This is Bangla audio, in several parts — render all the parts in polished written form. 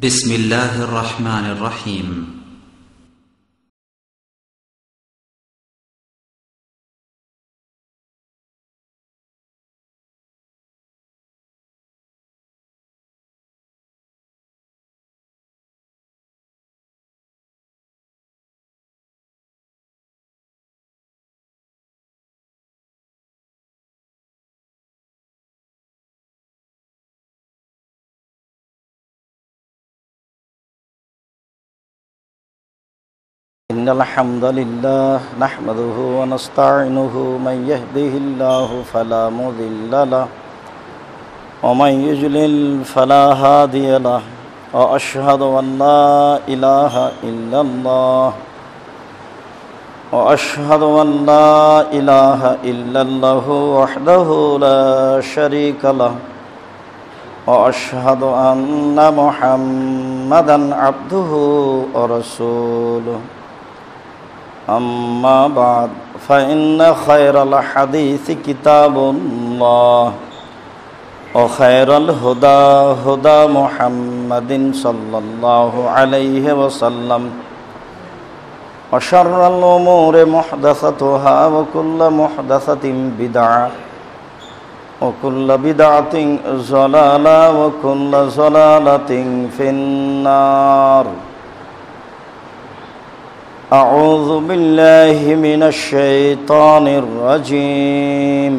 بسم الله الرحمن الرحيم إن الحمد لله نحمده ونستعينه من يهده الله فلا مضل له ومن يضلل فلا هادي له وأشهد أن لا إله إلا الله وأشهد أن لا إله إلا الله وحده لا شريك له وأشهد أن محمدا عبده ورسوله أما بعد فإن خير الحديث كتاب الله وخير الهدى هدى محمد صلى الله عليه وسلم وشر الأمور محدثاتها وكل محدثة بدعة وكل بدعة ضلالة وكل ضلالة في النار أعوذ بالله من الشيطان الرجيم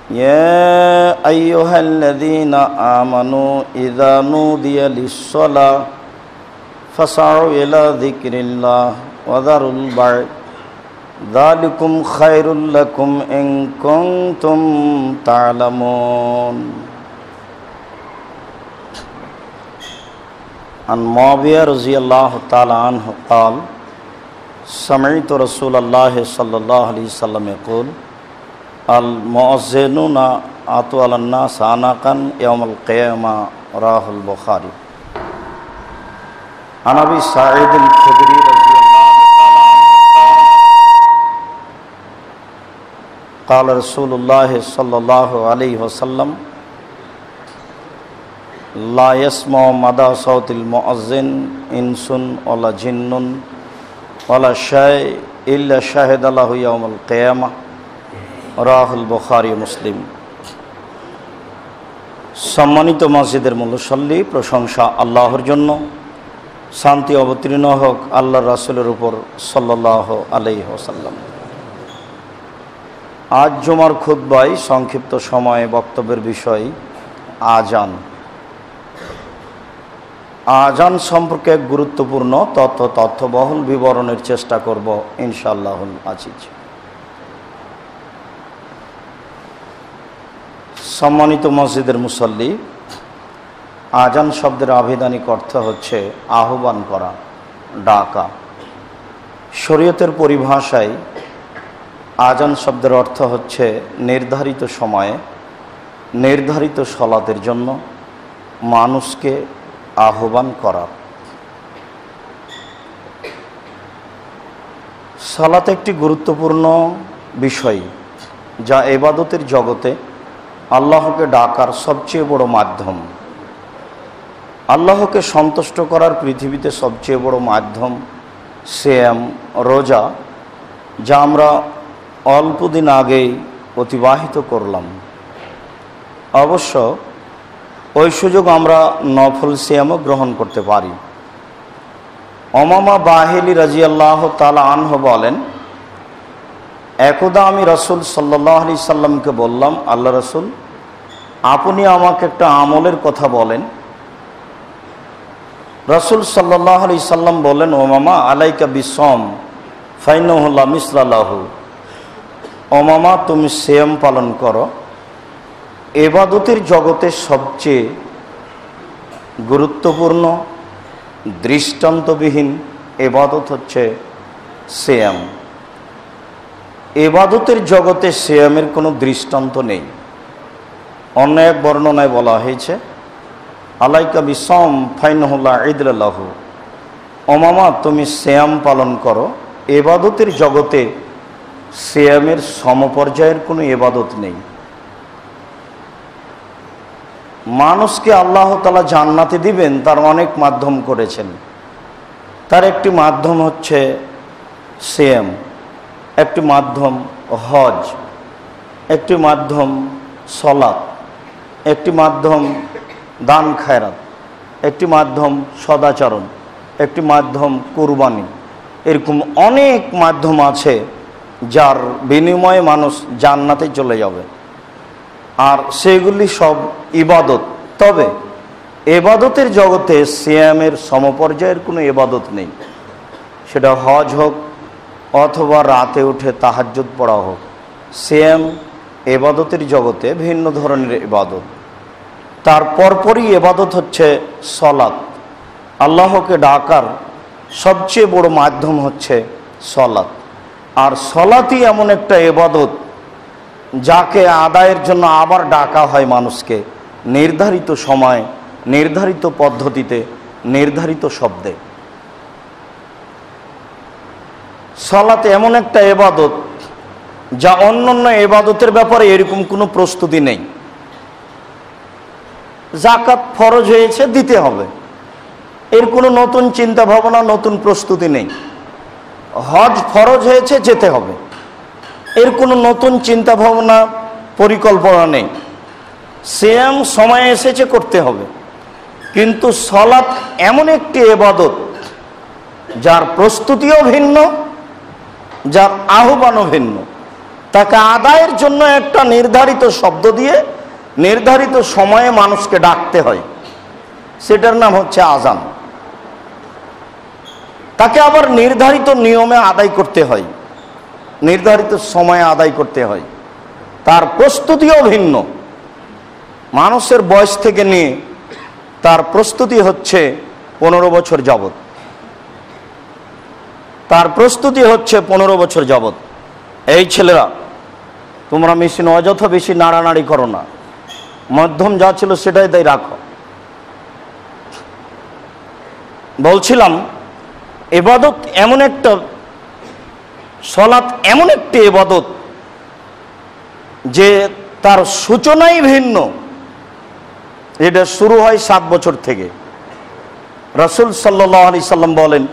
يا أيها الذين آمنوا إذا نودي للصلاة فاسعوا إلى ذكر الله وذروا البيع ذلكم خير لكم إن كنتم تعلمون عن معاوية رضي الله تعالى عنه قال سمعت رسول الله صلى الله عليه وسلم يقول المؤذنون أطول الناس عنقا يوم القيامة رواه البخاري عن أبي سعيد الخدري رضي الله تعالى عنه قال رسول الله صلى الله عليه وسلم لا يسمع مدى صوت المؤذن إنس ولا جن ولا شيء إلا شهد له يوم القيامة رواه البخاري মুসলিম। সম্মানিত মসজিদের মুসল্লি, প্রশংসা আল্লাহর জন্য, শান্তি অবতীর্ণ হোক আল্লাহর রাসূলের উপর সাল্লাল্লাহু আলাইহি ওয়াসাল্লাম। আজ জুমার খুতবায় সংক্ষিপ্ত সময়ে বক্তব্যের বিষয় আজান। আজান সম্পর্কে গুরুত্বপূর্ণ তথ্যবহুল বিবরণের চেষ্টা করব ইনশাআল্লাহুল আজিজ। সম্মানিত মসজিদের মুসল্লি, আজান শব্দের আভিধানিক অর্থ হচ্ছে আহ্বান করা, ডাকা। শরীয়তের পরিভাষায় আজান শব্দের অর্থ হচ্ছে নির্ধারিত সময়ে নির্ধারিত সালাতের জন্য মানুষকে আহ্বান করা। সালাত একটি গুরুত্বপূর্ণ বিষয়, যা ইবাদতের জগতে আল্লাহকে ডাকার সবচেয়ে বড় মাধ্যম। আল্লাহকে সন্তুষ্ট করার পৃথিবীতে সবচেয়ে বড় মাধ্যম সিয়াম, রোজা, যা আমরা অল্প দিন আগেই অতিবাহিত করলাম। অবশ্য ওই সুযোগ আমরা নফল সিয়ামও গ্রহণ করতে পারি। উমামা বাহিলি রাদিয়াল্লাহু তাআলা আনহু বলেন, একদা আমি রাসূল সাল্লাল্লাহু আলাইহি সাল্লামকে বললাম, আল্লাহ রাসূল, আপনি আমাকে একটা আমলের কথা বলেন। রাসূল সাল্লাল্লাহু আলাইহি সাল্লাম বলেন, উমামা আলাইকা বিসম ফাইন্নাহু লা মিসলা লাহু। উমামা, তুমি সিয়াম পালন করো। ইবাদতের জগতে সবচেয়ে গুরুত্বপূর্ণ দৃষ্টান্তবিহীন ইবাদত হচ্ছে সিয়াম। ইবাদতের জগতে সিয়ামের কোনো দৃষ্টান্ত নেই। অন্য এক বর্ণনায় বলা হয়েছে, আলাইকা বিসম ফাইন্নাহু লা ইদলা লাহু। উমামা, তুমি সিয়াম পালন করো। ইবাদতের জগতে সিয়ামের সমপর্যায়ের কোনো ইবাদত নেই। মানুষকে আল্লাহ তাআলা জান্নাতে দিবেন তার অনেক মাধ্যম করেছেন। তার একটি মাধ্যম হচ্ছে সিয়াম, একটি মাধ্যম হজ, একটি মাধ্যম সালাত, একটি মাধ্যম দান খায়রাত, একটি মাধ্যম সদাচরণ, একটি মাধ্যম কুরবানি। এরকম অনেক মাধ্যম আছে যার বিনিময়ে মানুষ জান্নাতে চলে যাবে, আর সেগুলি সব ইবাদত। তবে ইবাদতের জগতে সিয়ামের সমপর্যায়ের কোনো ইবাদত নেই, সেটা হজ হোক অথবা রাতে উঠে তাহাজ্জুদ পড়া হোক। সিয়াম ইবাদতের জগতে ভিন্ন ধরনের ইবাদত। তার পরপরই ইবাদত হচ্ছে সালাত। আল্লাহকে ডাকার সবচেয়ে বড় মাধ্যম হচ্ছে সালাত, আর সালাতই এমন একটা ইবাদত যাকে আদায়ের জন্য আবার ডাকা হয় মানুষকে নির্ধারিত সময়, নির্ধারিত পদ্ধতিতে, নির্ধারিত শব্দে। সালাত এমন একটা ইবাদত যা অন্যান্য ইবাদতের ব্যাপারে এরকম কোনো প্রস্তুতি নেই। যাকাত ফরজ হয়েছে, দিতে হবে, এর কোনো নতুন চিন্তা ভাবনা, নতুন প্রস্তুতি নেই। হজ ফরজ হয়েছে, যেতে হবে, এর কোনো নতুন চিন্তা ভাবনা, পরিকল্পনা নেই। সিয়াম সময় এসেছে, করতে হবে। কিন্তু সালাত এমন একটি ইবাদত যার প্রস্তুতিও ভিন্ন, যার আহ্বানও ভিন্ন। তাকে আদায়ের জন্য একটা নির্ধারিত শব্দ দিয়ে নির্ধারিত সময়ে মানুষকে ডাকতে হয়, সেটার নাম হচ্ছে আজান। তাকে আবার নির্ধারিত নিয়মে আদায় করতে হয়, নির্ধারিত সময়ে আদায় করতে হয়। তার প্রস্তুতিও ভিন্ন। মানুষের বয়স থেকে নিয়ে তার প্রস্তুতি হচ্ছে 15 বছর যাবৎ, তার প্রস্তুতি হচ্ছে 15 বছর যাবৎ। এই ছেলেরা, তোমরা মেশিন অযথা বেশি নাড়ানাড়ি করো না, মধ্যম যা ছিল সেটাই তাই রাখো। বলছিলাম, ইবাদত এমন একটা, সালাত এমন একটি ইবাদত যে তার সূচনাই ভিন্ন। এটা শুরু হয় 7 বছর থেকে। রাসূল সাল্লাল্লাহু আলাইহি সাল্লাম বলেন,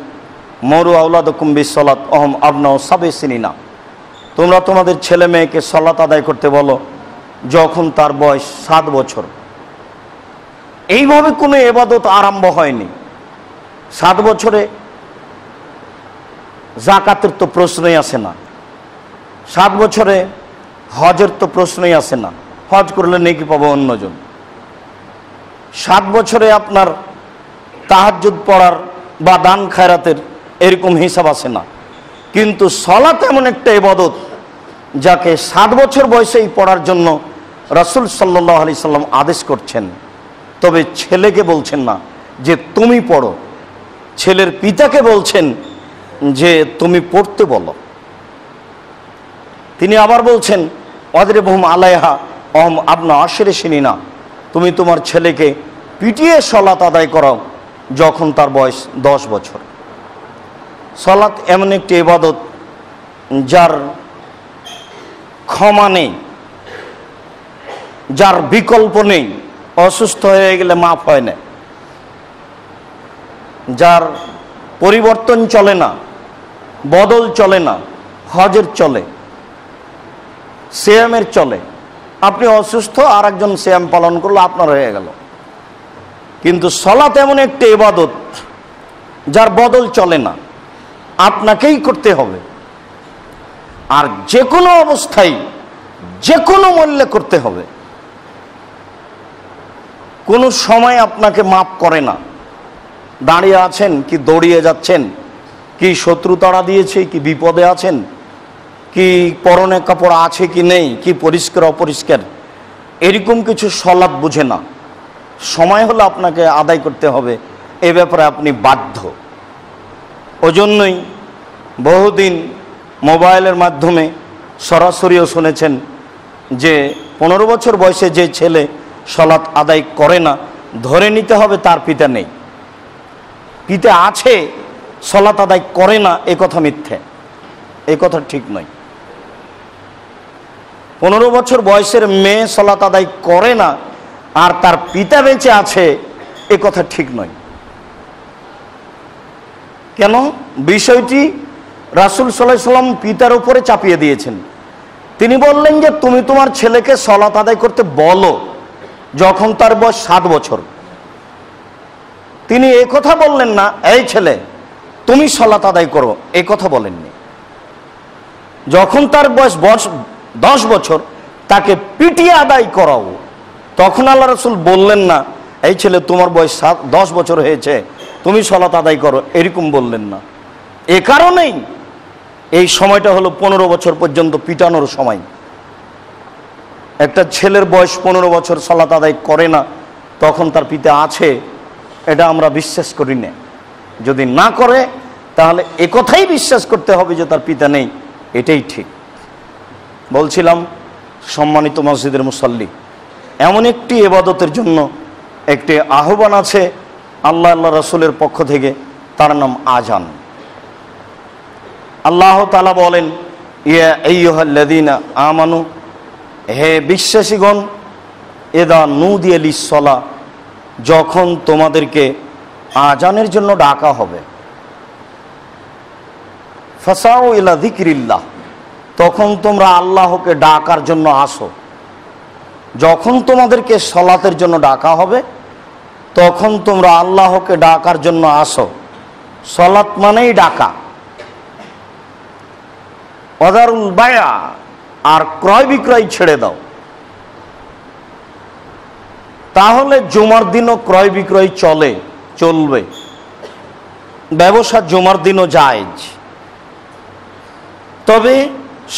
মরু আওলাদকুম বিসসালাত ওয়াহুম আবনাউ সাবঈ সিনিনা, তোমরা তোমাদের ছেলে মেয়েকে সালাত আদায় করতে বলো যখন তার বয়স 7 বছর। এইভাবে কোনো ইবাদত আরম্ভ হয়নি। 7 বছরে যাকাতের তো প্রশ্নই আসে না, 7 বছরে হজের তো প্রশ্নই আসে না, হজ করলে নেকি পাবো অন্যজন। 7 বছরে আপনার তাহাজ্জুদ পড়ার বা দান খায়রাতের এরকম হিসাব আসে না। কিন্তু সালাত এমন একটা ইবাদত যাকে 7 বছর বয়সেই পড়ার জন্য রাসূল সাল্লাল্লাহু আলাইহি সাল্লাম আদেশ করছেন। তবে ছেলেকে বলছেন না যে তুমি পড়ো, ছেলের পিতাকে বলছেন যে তুমি পড়তে বলো। তিনি আবার বলছেন, ওয়াদরিবহুম আলাইহা ওয়াহুম আবনাউ 10 সিনিনা, তুমি তোমার ছেলেকে পিটিয়ে সালাত আদায় করাও যখন তার বয়স 10 বছর। সালাত এমন একটি ইবাদত যার ক্ষমা নেই, যার বিকল্প নেই, অসুস্থ হয়ে গেলে মাফ হয় না, যার পরিবর্তন চলে না, বদল চলে না। হজের চলে, সিয়ামের চলে। আপনি অসুস্থ, আর একজন সিয়াম পালন করলো, আপনার হয়ে গেল। কিন্তু সালাত এমন একটি ইবাদত যার বদল চলে না, আপনাকেই করতে হবে, আর যে কোনো অবস্থায় যে কোনো মূল্যে করতে হবে। কোনো সময় আপনাকে মাফ করে না। দাঁড়িয়ে আছেন কি দৌড়িয়ে যাচ্ছেন, কি শত্রু তাড়া দিয়েছে, কি বিপদে আছেন, কি পরনে কাপড় আছে কি নেই, কি পরিষ্কার অপরিষ্কার, এরকম কিছু সালাত বুঝে না। সময় হলে আপনাকে আদায় করতে হবে, এ ব্যাপারে আপনি বাধ্য। ওজন্যই বহুদিন মোবাইলের মাধ্যমে সরাসরিও শুনেছেন যে 15 বছর বয়সে যে ছেলে সালাত আদায় করে না, ধরে নিতে হবে তার পিতা নেই। পিতা আছে, সালাত আদায় করে না, এ কথা মিথ্যে, এ কথা ঠিক নয়। 15 বছর বয়সের মেয়ে সালাত আদায় করে না, আর তার পিতা বেঁচে আছে, এ কথা ঠিক নয়। কেন? বিষয়টি রাসূল সাল্লাল্লাহু আলাইহি ওয়াসাল্লাম পিতার উপরে চাপিয়ে দিয়েছেন। তিনি বললেন যে তুমি তোমার ছেলেকে সালাত আদায় করতে বলো যখন তার বয়স 7 বছর। তিনি এই কথা বললেন না এই ছেলে তুমি সালাত আদায় করো, এই কথা বলেননি। যখন তার বয়স 10 বছর তাকে পিটিয়ে আদায় করাও, তখন আল্লাহ রাসূল বললেন না এই ছেলে তোমার বয়স 10 বছর হয়েছে তুমি সালাত আদায় করো, এরকম বললেন না। এ কারণেই এই সময়টা হলো 15 বছর পর্যন্ত পিটানোর সময়। একটা ছেলের বয়স 15 বছর সালাত আদায় করে না, তখন তার পিতা আছে, এটা আমরা বিশ্বাস করি না। যদি না করে তাহলে এ কথাই বিশ্বাস করতে হবে যে তার পিতা নেই, এটাই ঠিক। বলছিলাম সম্মানিত মসজিদের মুসল্লি, এমন একটি ইবাদতের জন্য একটি আহ্বান আছে আল্লাহ রাসূলের পক্ষ থেকে, তার নাম আযান। আল্লাহ তাআলা বলেন ইয়া আইয়ুহাল্লাযীনা আমানু, হে বিশ্বাসীগণ, ইযা নুদিয়া লিস-সালাহ, যখন তোমাদেরকে আযানের জন্য ডাকা হবে, ফাসাউ ইলা যিকরিল্লাহ, তখন তোমরা আল্লাহকে ডাকার জন্য আসো। যখন তোমাদেরকে সালাতের জন্য ডাকা হবে তখন তোমরা আল্লাহকে ডাকার জন্য আসো। সালাত মানেই ডাকা। ওয়াদারুল বায়া, আর ক্রয় বিক্রয় ছেড়ে দাও। তাহলে জুমার দিনও ক্রয় বিক্রয় চলবে, ব্যবসা জুমার দিনও জায়েজ। তবে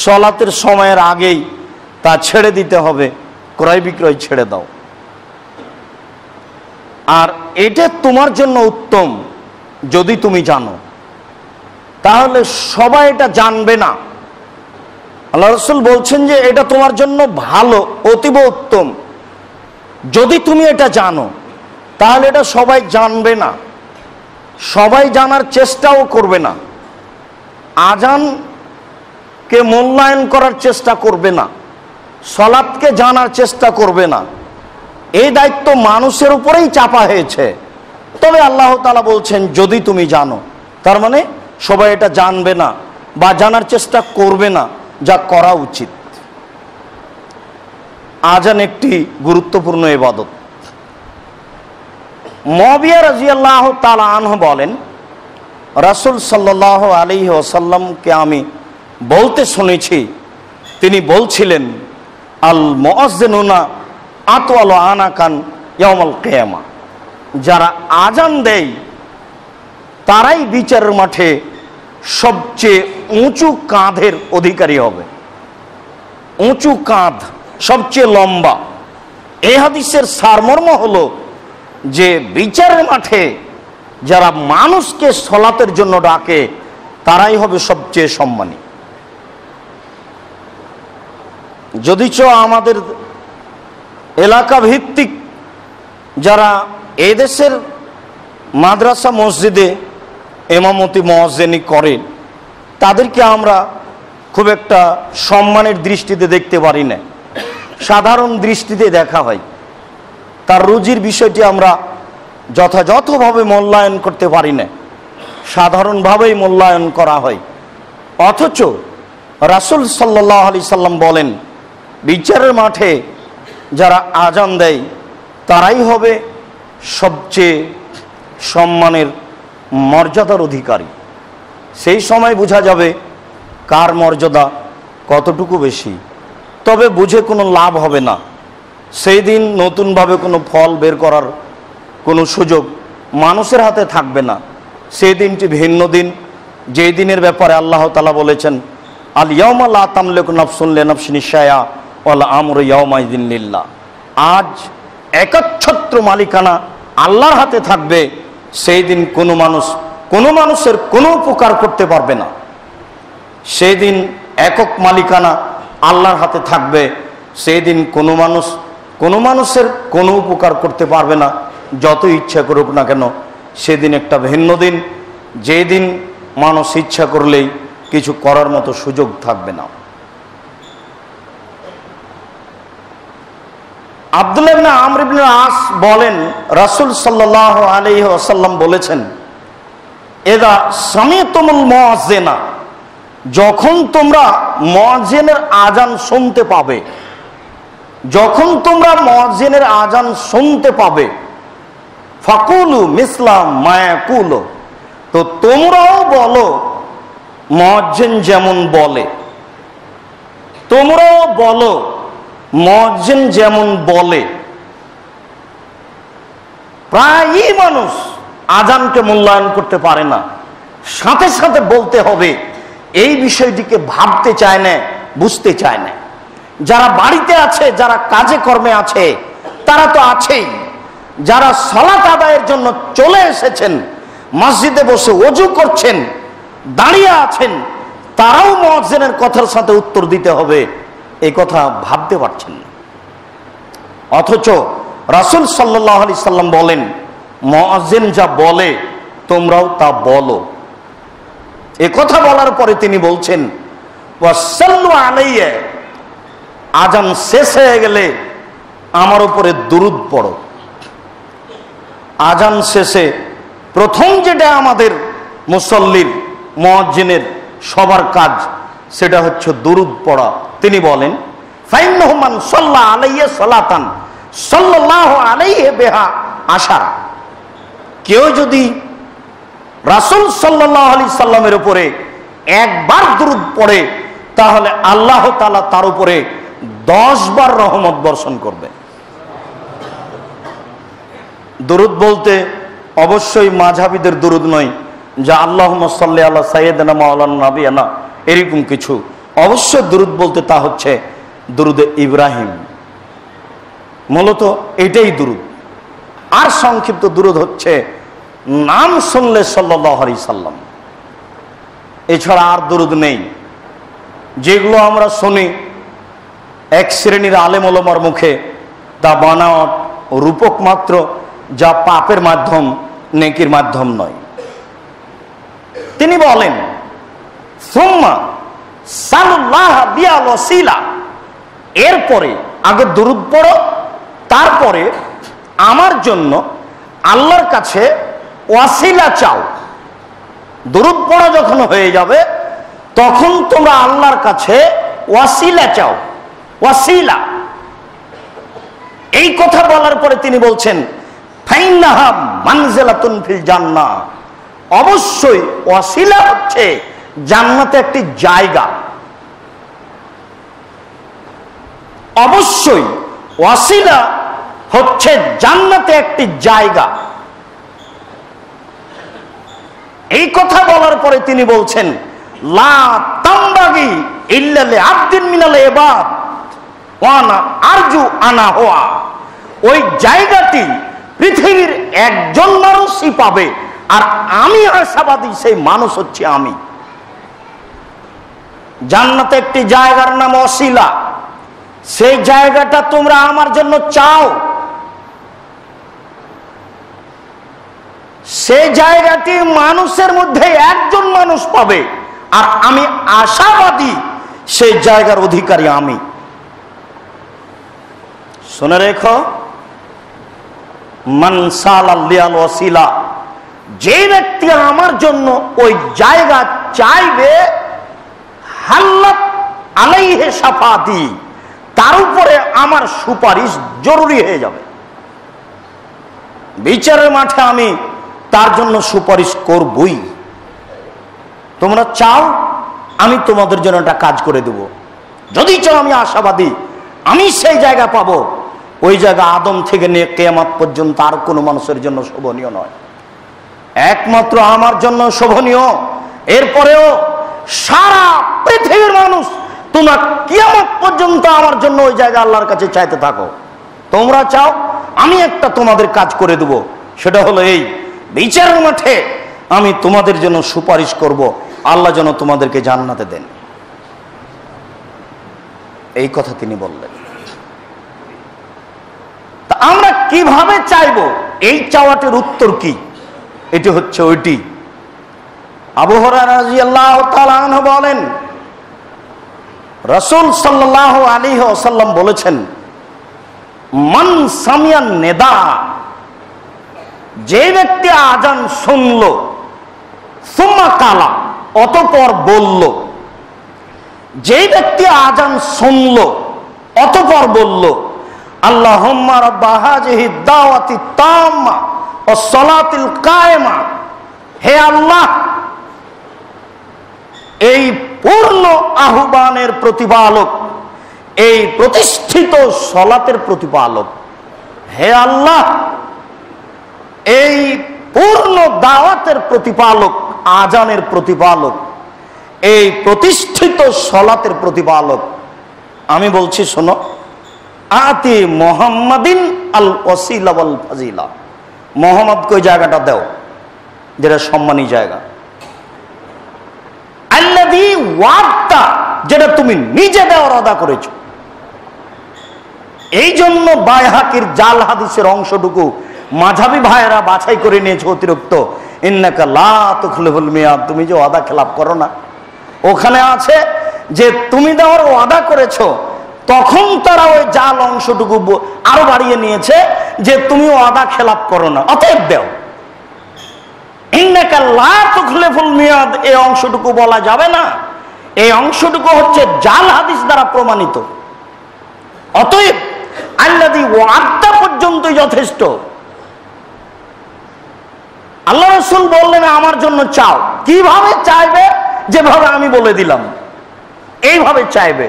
সালাতের সময়ের আগেই তা ছেড়ে দিতে হবে, ক্রয় বিক্রয় ছেড়ে দাও। আর এটা তোমার জন্য উত্তম যদি তুমি জানো। তাহলে সবাই এটা জানবে না। আল্লাহ রাসূল বলছেন যে এটা তোমার জন্য ভালো, অতীব উত্তম যদি তুমি এটা জানো। তাহলে এটা সবাই জানবে না, সবাই জানার চেষ্টাও করবে না, আযানকে মূল্যায়ন করার চেষ্টা করবে না, সালাতকে জানার চেষ্টা করবে না। এই দায়িত্ব মানুষের উপরেই চাপা হয়েছে। তবে আল্লাহ তাআলা বলছেন যদি তুমি জানো, তার মানে সবাই এটা জানবে না বা জানার চেষ্টা করবে না, যা করা উচিত। আযান একটি গুরুত্বপূর্ণ ইবাদত। মুআবিয়া রাদিয়াল্লাহু তাআলা আনহু বলেন রাসূল সাল্লাল্লাহু আলাইহি ওয়াসাল্লামকে আমি বলতে শুনেছি, তিনি বলছিলেন আল মুআজ্জিনুনা আতওয়ালু আনাকান ইয়াউমাল কিয়ামা, যারা আযান দেয় তারাই বিচারের মাঠে সবচেয়ে উঁচু কাঁধের অধিকারী হবে। উঁচু কাঁধ, সবচেয়ে লম্বা। এই হাদিসের সারমর্ম হলো যে বিচারের মাঠে যারা মানুষকে সালাতের জন্য ডাকে তারাই হবে সবচেয়ে সম্মানী। যদিচ আমাদের এলাকা ভিত্তিক যারা এদেশের মাদ্রাসা মসজিদে ইমামতি মুয়াজ্জিনি করেন তাদেরকে আমরা খুব একটা সম্মানের দৃষ্টিতে দেখতে পারি না, সাধারণ দৃষ্টিতে দেখা হয়। তার রুজির বিষয়টি আমরা যথাযথভাবে মূল্যায়ন করতে পারি না, সাধারণভাবেই মূল্যায়ন করা হয়। অথচ রাসূল সাল্লাল্লাহু আলাইহি সাল্লাম বলেন বিচারের মাঠে যারা আযান দেয় তারাই হবে সবচেয়ে সম্মানের মর্যাদার অধিকারী। সেই সময় বোঝা যাবে কার মর্যাদা কতটুকু বেশি। তবে বুঝে কোনো লাভ হবে না। সেই দিন নতুনভাবে কোনো ফল বের করার কোনো সুযোগ মানুষের হাতে থাকবে না। সেই দিনটি ভিন্ন দিন, যেই দিনের ব্যাপারে আল্লাহ তাআলা বলেছেন আল ইয়াউমা লা তামলিকু নাফসুন লিনাফসিন শাইআ ওয়াল আমরু ইয়াউমাইযিন লিল্লাহ। আজ একচ্ছত্র মালিকানা আল্লাহর হাতে থাকবে। সেই দিন কোনো মানুষের কোনো উপকার করতে পারবে না। সেই দিন একক মালিকানা আল্লাহর হাতে থাকবে। সেই দিন কোনো মানুষের কোনো উপকার করতে পারবে না, যত ইচ্ছা করুক না কেন। সেদিন একটা ভিন্ন দিন, যেই দিন মানুষ ইচ্ছা করলেই কিছু করার মতো সুযোগ থাকবে না। আব্দুল্লাহ ইবনে আমর ইবনে আস বলেন, রাসূল সাল্লাল্লাহু আলাইহি ওয়াসাল্লাম বলেছেন, এদা সামিতুমুল মুয়াজ্জিনা, যখন তোমরা মুয়াজ্জিনের আজান শুনতে পাবে, যখন তোমরা মুয়াজ্জিনের আজান শুনতে পাবে, ফাকুলু মিসলা মা ইয়াকুলু, তো তোমরাও বলো মুয়াজ্জিন যেমন বলে, তোমরাও বলো মুয়াজ্জিন যেমন বলে। প্রায়ই মানুষ আজানকে মূল্যায়ন করতে পারে না, সাথে সাথে বলতে হবে, এই বিষয়টিকে ভাবতে চায় না, বুঝতে চায় না। যারা বাড়িতে আছে, যারা কাজে কর্মে আছে, তারা তো আছেই। যারা সালাত আদায়ের জন্য চলে এসেছেন, মসজিদে বসে ওযু করছেন, দাঁড়িয়ে আছেন, তারাও মুয়াজ্জিনের কথার সাথে উত্তর দিতে হবে, এই কথা ভাবতে পারছেন না। অথচ রাসূল সাল্লাল্লাহু আলাইহি সাল্লাম বলেন, মুয়াজ্জিন যা বলে তোমরাও তা বলো। এ কথা বলার পরে তিনি বলছেন, ওয়াসাল্লু আলাইয়া, আজান শেষ হয়ে গেলে আমার উপরে দুরূদ পড়ো। আজান শেষে প্রথম যেটা আমাদের মুসল্লির, মুয়াজ্জিনের সবার কাজ, সেটা হচ্ছে দুরূদ পড়া। তিনি বলেন, ফাইন্নাহু মান সাল্লা আলাইয়া সালাতান সাল্লাল্লাহু আলাইহি বিহা আশারা, কেউ যদি রাসূল সাল্লাল্লাহু আলাইহি সাল্লামের উপরে একবার দুরূদ পড়ে, তাহলে আল্লাহ তাআলা তার উপরে 10 বার রহমত বর্ষণ করবে। দুরূদ বলতে অবশ্যই মাযহাবীদের দুরূদ নয়, যা আল্লাহুম্মা সাল্লি আলা সাইয়্যিদিনা মাওলানা নাবিয়ানা, এরকম কিছু। অবশ্য দুরূদ বলতে তা হচ্ছে দুরূদে ইব্রাহিম, মূলত এটাই দুরূদ। আর সংক্ষিপ্ত দুরূদ হচ্ছে নাম শুনলে সাল্লাল্লাহু আলাইহি সাল্লাম, এছাড়া আর দুরূদ নেই। যেগুলো আমরা শুনি এক শ্রেণীর আলেম ওলামার মুখে, তা বানাওয়াট রূপক মাত্র, যা পাপের মাধ্যম, নেকির মাধ্যম নয়। তিনি বলেন, সুম্মা সাল্লাল্লাহু বিল ওয়াসিলা, এরপরে আগে দুরূদ পড়ো, তারপরে আমার জন্য আল্লাহর কাছে ওয়াসিলা চাও। দুরূদ পড়া যখন হয়ে যাবে, তখন তোমরা আল্লাহর কাছে ওয়াসিলা চাও। ওয়াসিলা, এই কথা বলার পরে তিনি বলছেন, ফাইন্নাহা মানজিলাতুন ফিল জান্নাহ, অবশ্যই ওয়াসিলা হচ্ছে জান্নাতে একটি জায়গা। অবশ্যই ওয়াসিলা হচ্ছে জান্নাতে একটি জায়গা। এই কথা বলার পরে তিনি বলছেন, লা তামবাগি ইল্লা লিআবদিন মিনাল ইবাদ ওয়া আনা আরজু আনা হুয়া, ওই জায়গাটি পৃথিবীর একজন মানুষই পাবে, আর আমি আশাবাদী সেই মানুষ হচ্ছে আমি। জান্নাতে একটি জায়গার নাম ওয়াসিলা, সেই জায়গাটা তোমরা আমার জন্য চাও। সেই জায়গাটি মানুষের মধ্যে একজন মানুষ পাবে, আর আমি আশাবাদী সেই জায়গার অধিকারী আমি। শুনে রেখো, মান সালাল ওয়াসিলা, যে ব্যক্তি আমার জন্য ওই জায়গা চাইবে, হাল্লাত আলাইহি শাফাতি, তার উপরে আমার সুপারিশ জরুরি হয়ে যাবে। বিচারের মাঠে আমি তার জন্য সুপারিশ করবই। তোমরা চাও, আমি তোমাদের জন্য একটা কাজ করে দেব। যদি চাও, আমি আশাবাদী আমি সেই জায়গা পাবো। ওই জায়গা আদম থেকে নিয়ে কিয়ামত পর্যন্ত আর কোনো মানুষের জন্য শোভনীয় নয়, একমাত্র আমার জন্য শোভনীয়। এরপরেও সারা পৃথিবীর মানুষ, তোমরা কিয়ামত পর্যন্ত আমার জন্য ওই জায়গা আল্লাহর কাছে চাইতে থাকো। তোমরা চাও, আমি একটা তোমাদের কাজ করে দেব, সেটা হলো এই, বিচারের মাঠে আমি তোমাদের জন্য সুপারিশ করব, আল্লাহ যেন তোমাদেরকে জান্নাতে দেন। এই কথা তিনি বললেন। তা আমরা কিভাবে চাইবো, এই চাওয়াটির উত্তর কি? এটি হচ্ছে ওইটি। আবু হুরায়রা রাদিয়াল্লাহু তাআলা আনহু বলেন, রাসূল সাল্লাল্লাহু আলাইহি ওয়াসাল্লাম বলেছেন, মান সামিয়ান নেদা, যে ব্যক্তি আজান শুনল, সুম্মা কালা, অতঃপর বলল। যে ব্যক্তি আজান শুনল অতঃপর বলল, আল্লাহুম্মা রাব্বা হাযিহি দাওয়াতি তাম্মা ওয়াস সালাতিল কায়েমা, হে আল্লাহ, এই পূর্ণ আহ্বানের প্রতিপালক, এই প্রতিষ্ঠিত সালাতের প্রতিপালক, হে আল্লাহ, এই পূর্ণ দাওয়াতের প্রতিপালক, আজানের প্রতিপালক, এই প্রতিষ্ঠিত সালাতের প্রতিপালক, আমি বলছি শোনো, আতি মুহাম্মাদিন আল ওয়াসিলা ওয়াল ফাজিলা, মুহাম্মদকে ওই জায়গাটা দাও যেটা সম্মানী জায়গা। আল্লাযী ওয়াদতা, যেটা তুমি নিজে দেওয়ার ওয়াদা করেছো। এই জন্য বাইহাকির জাল হাদিসের অংশটুকু মাঝাবি ভাইয়েরা বাছাই করে নিয়েছে অতিরিক্ত, ইন্নাকা লা তুখলিফুল মিয়াদ, তুমি যে ওয়াদা খেলাপ করো না। ওখানে আছে যে তুমি দেওয়ার ওয়াদা করেছো, তখন তারা ওই জাল অংশটুকু আরো বাড়িয়ে নিয়েছে যে তুমি ওয়াদা খেলাপ করো না, অতএব দেও। ইন্নাকা লা তুখলিফুল মিয়াদ, এই অংশটুকু বলা যাবে না। এই অংশটুকু হচ্ছে জাল হাদিস দ্বারা প্রমাণিত। অতএব আল্লাযী ওয়াদা পর্যন্তই যথেষ্ট। আল্লাহ রাসূল বললেন আমার জন্য চাও। কিভাবে চাইবে? যেভাবে আমি বলে দিলাম এইভাবে চাইবে।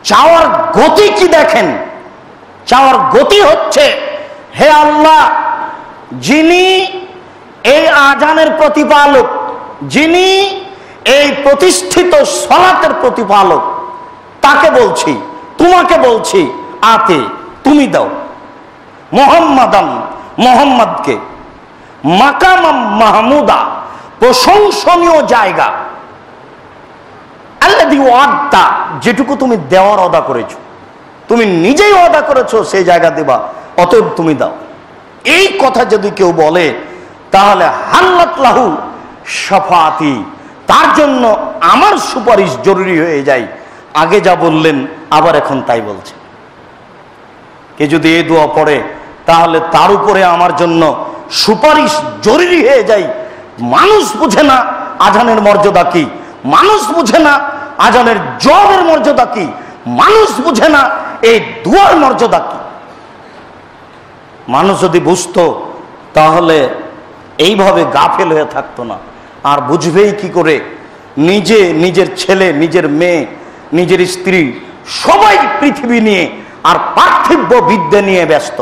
চাওয়ার গতি কি দেখেন? চাওয়ার গতি হচ্ছে, হে আল্লাহ, যিনি এই আজানের প্রতিপালক, যিনি এই প্রতিষ্ঠিত সালাতের প্রতিপালক, তাকে বলছি, তোমাকে বলছি, আতে তুমি দাও মুহাম্মাদান, মুহাম্মদকে, মাকামাম মাহমুদা, প্রশংসনীয় জায়গা, আল্লাযী ওয়াদতা, যেটুকু তুমি দেওয়ার ওয়াদা করেছো, তুমি নিজেই ওয়াদা করেছো সেই জায়গা দেবা, অতএব তুমি দাও। এই কথা যদি কেউ বলে তাহলে হাল্লাত লাহু শাফাআতি, তার জন্য আমার সুপারিশ জরুরি হয়ে যায়। আগে যা বললেন আবার এখন তাই বলছে। কে যদি এই দোয়া পড়ে তাহলে তার উপরে আমার জন্য সুপারিশ জরুরি হয়ে যায়। মানুষ বুঝে না আজানের মর্যাদা কি, মানুষ বুঝে না আজানের জবাবের মর্যাদা কি, মানুষ বুঝে না এই দুয়ার মর্যাদা কি। মানুষ যদি বুঝতো তাহলে এইভাবে গাফেল হয়ে থাকতো না। আর বুঝবেই কি করে? নিজে, নিজের ছেলে, নিজের মেয়ে, নিজের স্ত্রী, সবাই পৃথিবী নিয়ে আর পার্থিব বিদ্যা নিয়ে ব্যস্ত,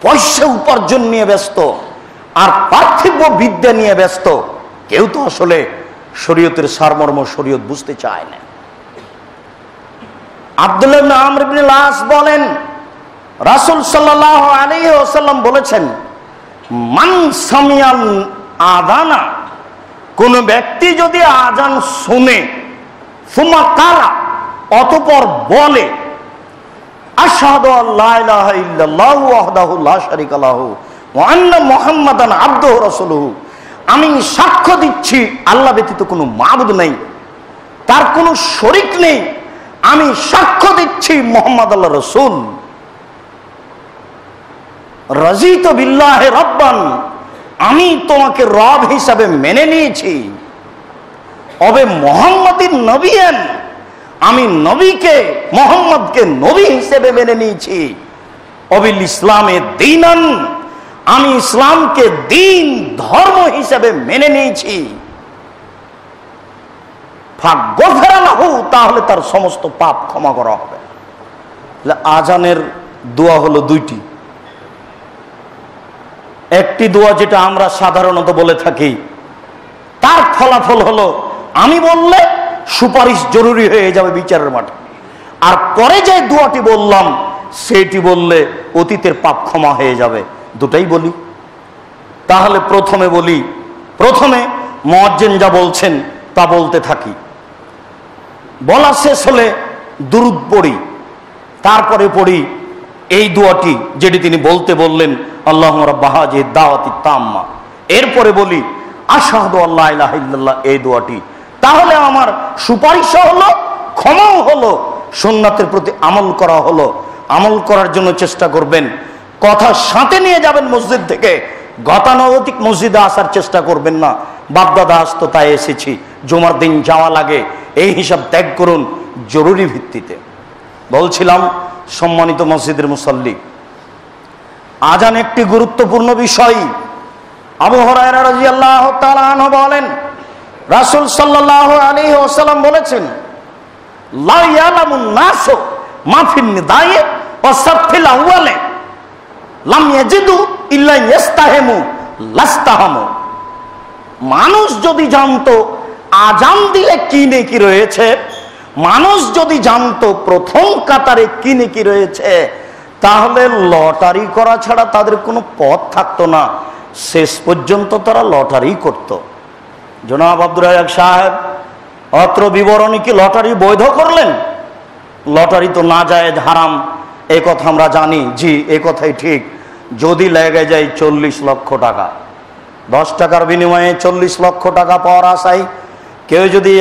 পয়সা উপার্জন নিয়ে ব্যস্ত আর পার্থিব বিদ্যা নিয়ে ব্যস্ত। কেউ তো আসলে শরীয়তের সারমর্ম, শরীয়ত বুঝতে চায় না। আব্দুল্লাহ ইবনে আমর ইবনে আস বলেন, রাসূল সাল্লাল্লাহু আলাইহি ওয়াসাল্লাম বলেছেন, মান সামিয়াল আযানা, কোন ব্যক্তি যদি আজান শুনে, সুম্মা কালা, অতঃপর বলে, আশহাদু আল্লা ইলাহা ইল্লাল্লাহু ওয়াহদাহু লা শারীকা লাহু ওয়া আন্না মুহাম্মাদান আবদুহু ওয়া রাসূলুহু, আমি সাক্ষ্য দিচ্ছি আল্লাহ ব্যতীত কোনো মাবুদ নেই, তার কোনো শরীক নেই, আমি সাক্ষ্য দিচ্ছি মুহাম্মদ আল্লাহর রাসূল। রাজিতু বিল্লাহি রাব্বান, আমি তোমাকে রব হিসাবে মেনে নিয়েছি। অবে মুহাম্মাদিন নবিয়ান, আমি নবীকে, মুহাম্মদকে নবী হিসেবে মেনে নিয়েছি। অবিল ইসলামে দীনান, আমি ইসলামকে দিন, ধর্ম হিসেবে মেনে নিয়েছি। ফাগফিরা লাহু, তাহলে তার সমস্ত পাপ ক্ষমা করা হবে। আজানের দোয়া হলো দুইটি। একটি দোয়া যেটা আমরা সাধারণত বলে থাকি, তার ফলাফল হলো আমি বললে সুপারিশ জরুরি হয়ে যাবে বিচারের মাঠে। আর পরে যে দোয়াটি বললাম সেটি বললে অতীতের পাপ ক্ষমা হয়ে যাবে। দুটাই বলি। তাহলে প্রথমে বলি, প্রথমে মুয়াজ্জিন যা বলছেন তা বলতে থাকি, বলা শেষ হলে দুরূদ পড়ি, তারপরে পড়ি এই দোয়াটি যেটি তিনি বলতে বললেন, আল্লাহুম্মা রাব্বা হাযিহি দাওয়াতি তাম্মা। এরপরে বলি আশহাদু আল্লা ইলাহা ইল্লাল্লাহ, এই দোয়াটি। তাহলে আমার সুপারিশও হলো, ক্ষমাও হলো, সুন্নাতের প্রতি আমল করা হলো, আমল করার জন্য চেষ্টা করবেন। কথা সাথে নিয়ে যাবেন মসজিদ থেকে, গতানুগতিক মসজিদে আসার চেষ্টা করবেন না। বাপদাদা আসতো তাই এসেছি, জুমার দিন যাওয়া লাগে, এই হিসাব ত্যাগ করুন জরুরি ভিত্তিতে। বলছিলাম সম্মানিত মসজিদের মুসল্লি, আজান একটি গুরুত্বপূর্ণ বিষয়। আবু হুরায়রা রাদিয়াল্লাহু তাআলা আনহু বলেন, রাসূল সাল্লাল্লাহু আলাইহি ওয়াসাল্লাম বলেছেন, লা ইয়ালামুন নাসু মা ফিন নিদাই ওয়া সাফিল আউয়ালে লাম ইয়াজিদু ইল্লা ইস্তাহামু লাস্তাহামু। মানুষ যদি জানতো আজান দিলে কি নেকি রয়েছে, মানুষ যদি জানতো প্রথম কাতারে কি নেকি রয়েছে, তাহলে লটারি করা ছাড়া তাদের কোনো পথ থাকতো না। শেষ পর্যন্ত তারা লটারি করত। জনাব আব্দুর রাজ্জাক সাহেব অত্র বিবরণী কি লটারি বৈধ করলেন? লটারি তো নাজায়েজ, হারাম, এই কথা আমরা জানি। জি, এই কথাই ঠিক। যদি লেগে যায় 40 লক্ষ টাকা, 10 টাকার বিনিময়ে 40 লক্ষ টাকা পাওয়ার আশায় কেউ যদি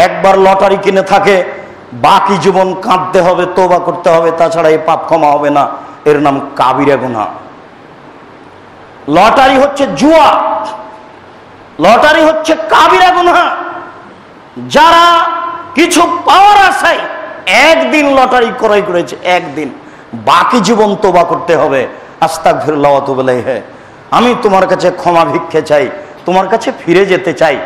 একবার লটারি কিনে থাকে, বাকি জীবন কাঁদতে হবে, তওবা করতে হবে, তাছাড়া এই পাপ ক্ষমা হবে না। এর নাম কাবিরা গুনাহ। লটারি হচ্ছে জুয়া, লটারি হচ্ছে কাবিরা গুনাহ। যারা কিছু পাওয়ার আশায় একদিন লটারি ক্রয় করেছে, একদিন, বাকি জীবন তওবা করতে হবে। আস্তাগফিরুল্লাহ ওয়া আতুবু ইলাইহি। আমি তোমার কাছে ক্ষমা ভিক্ষে চাই, তোমার কাছে ফিরে যেতে চাই।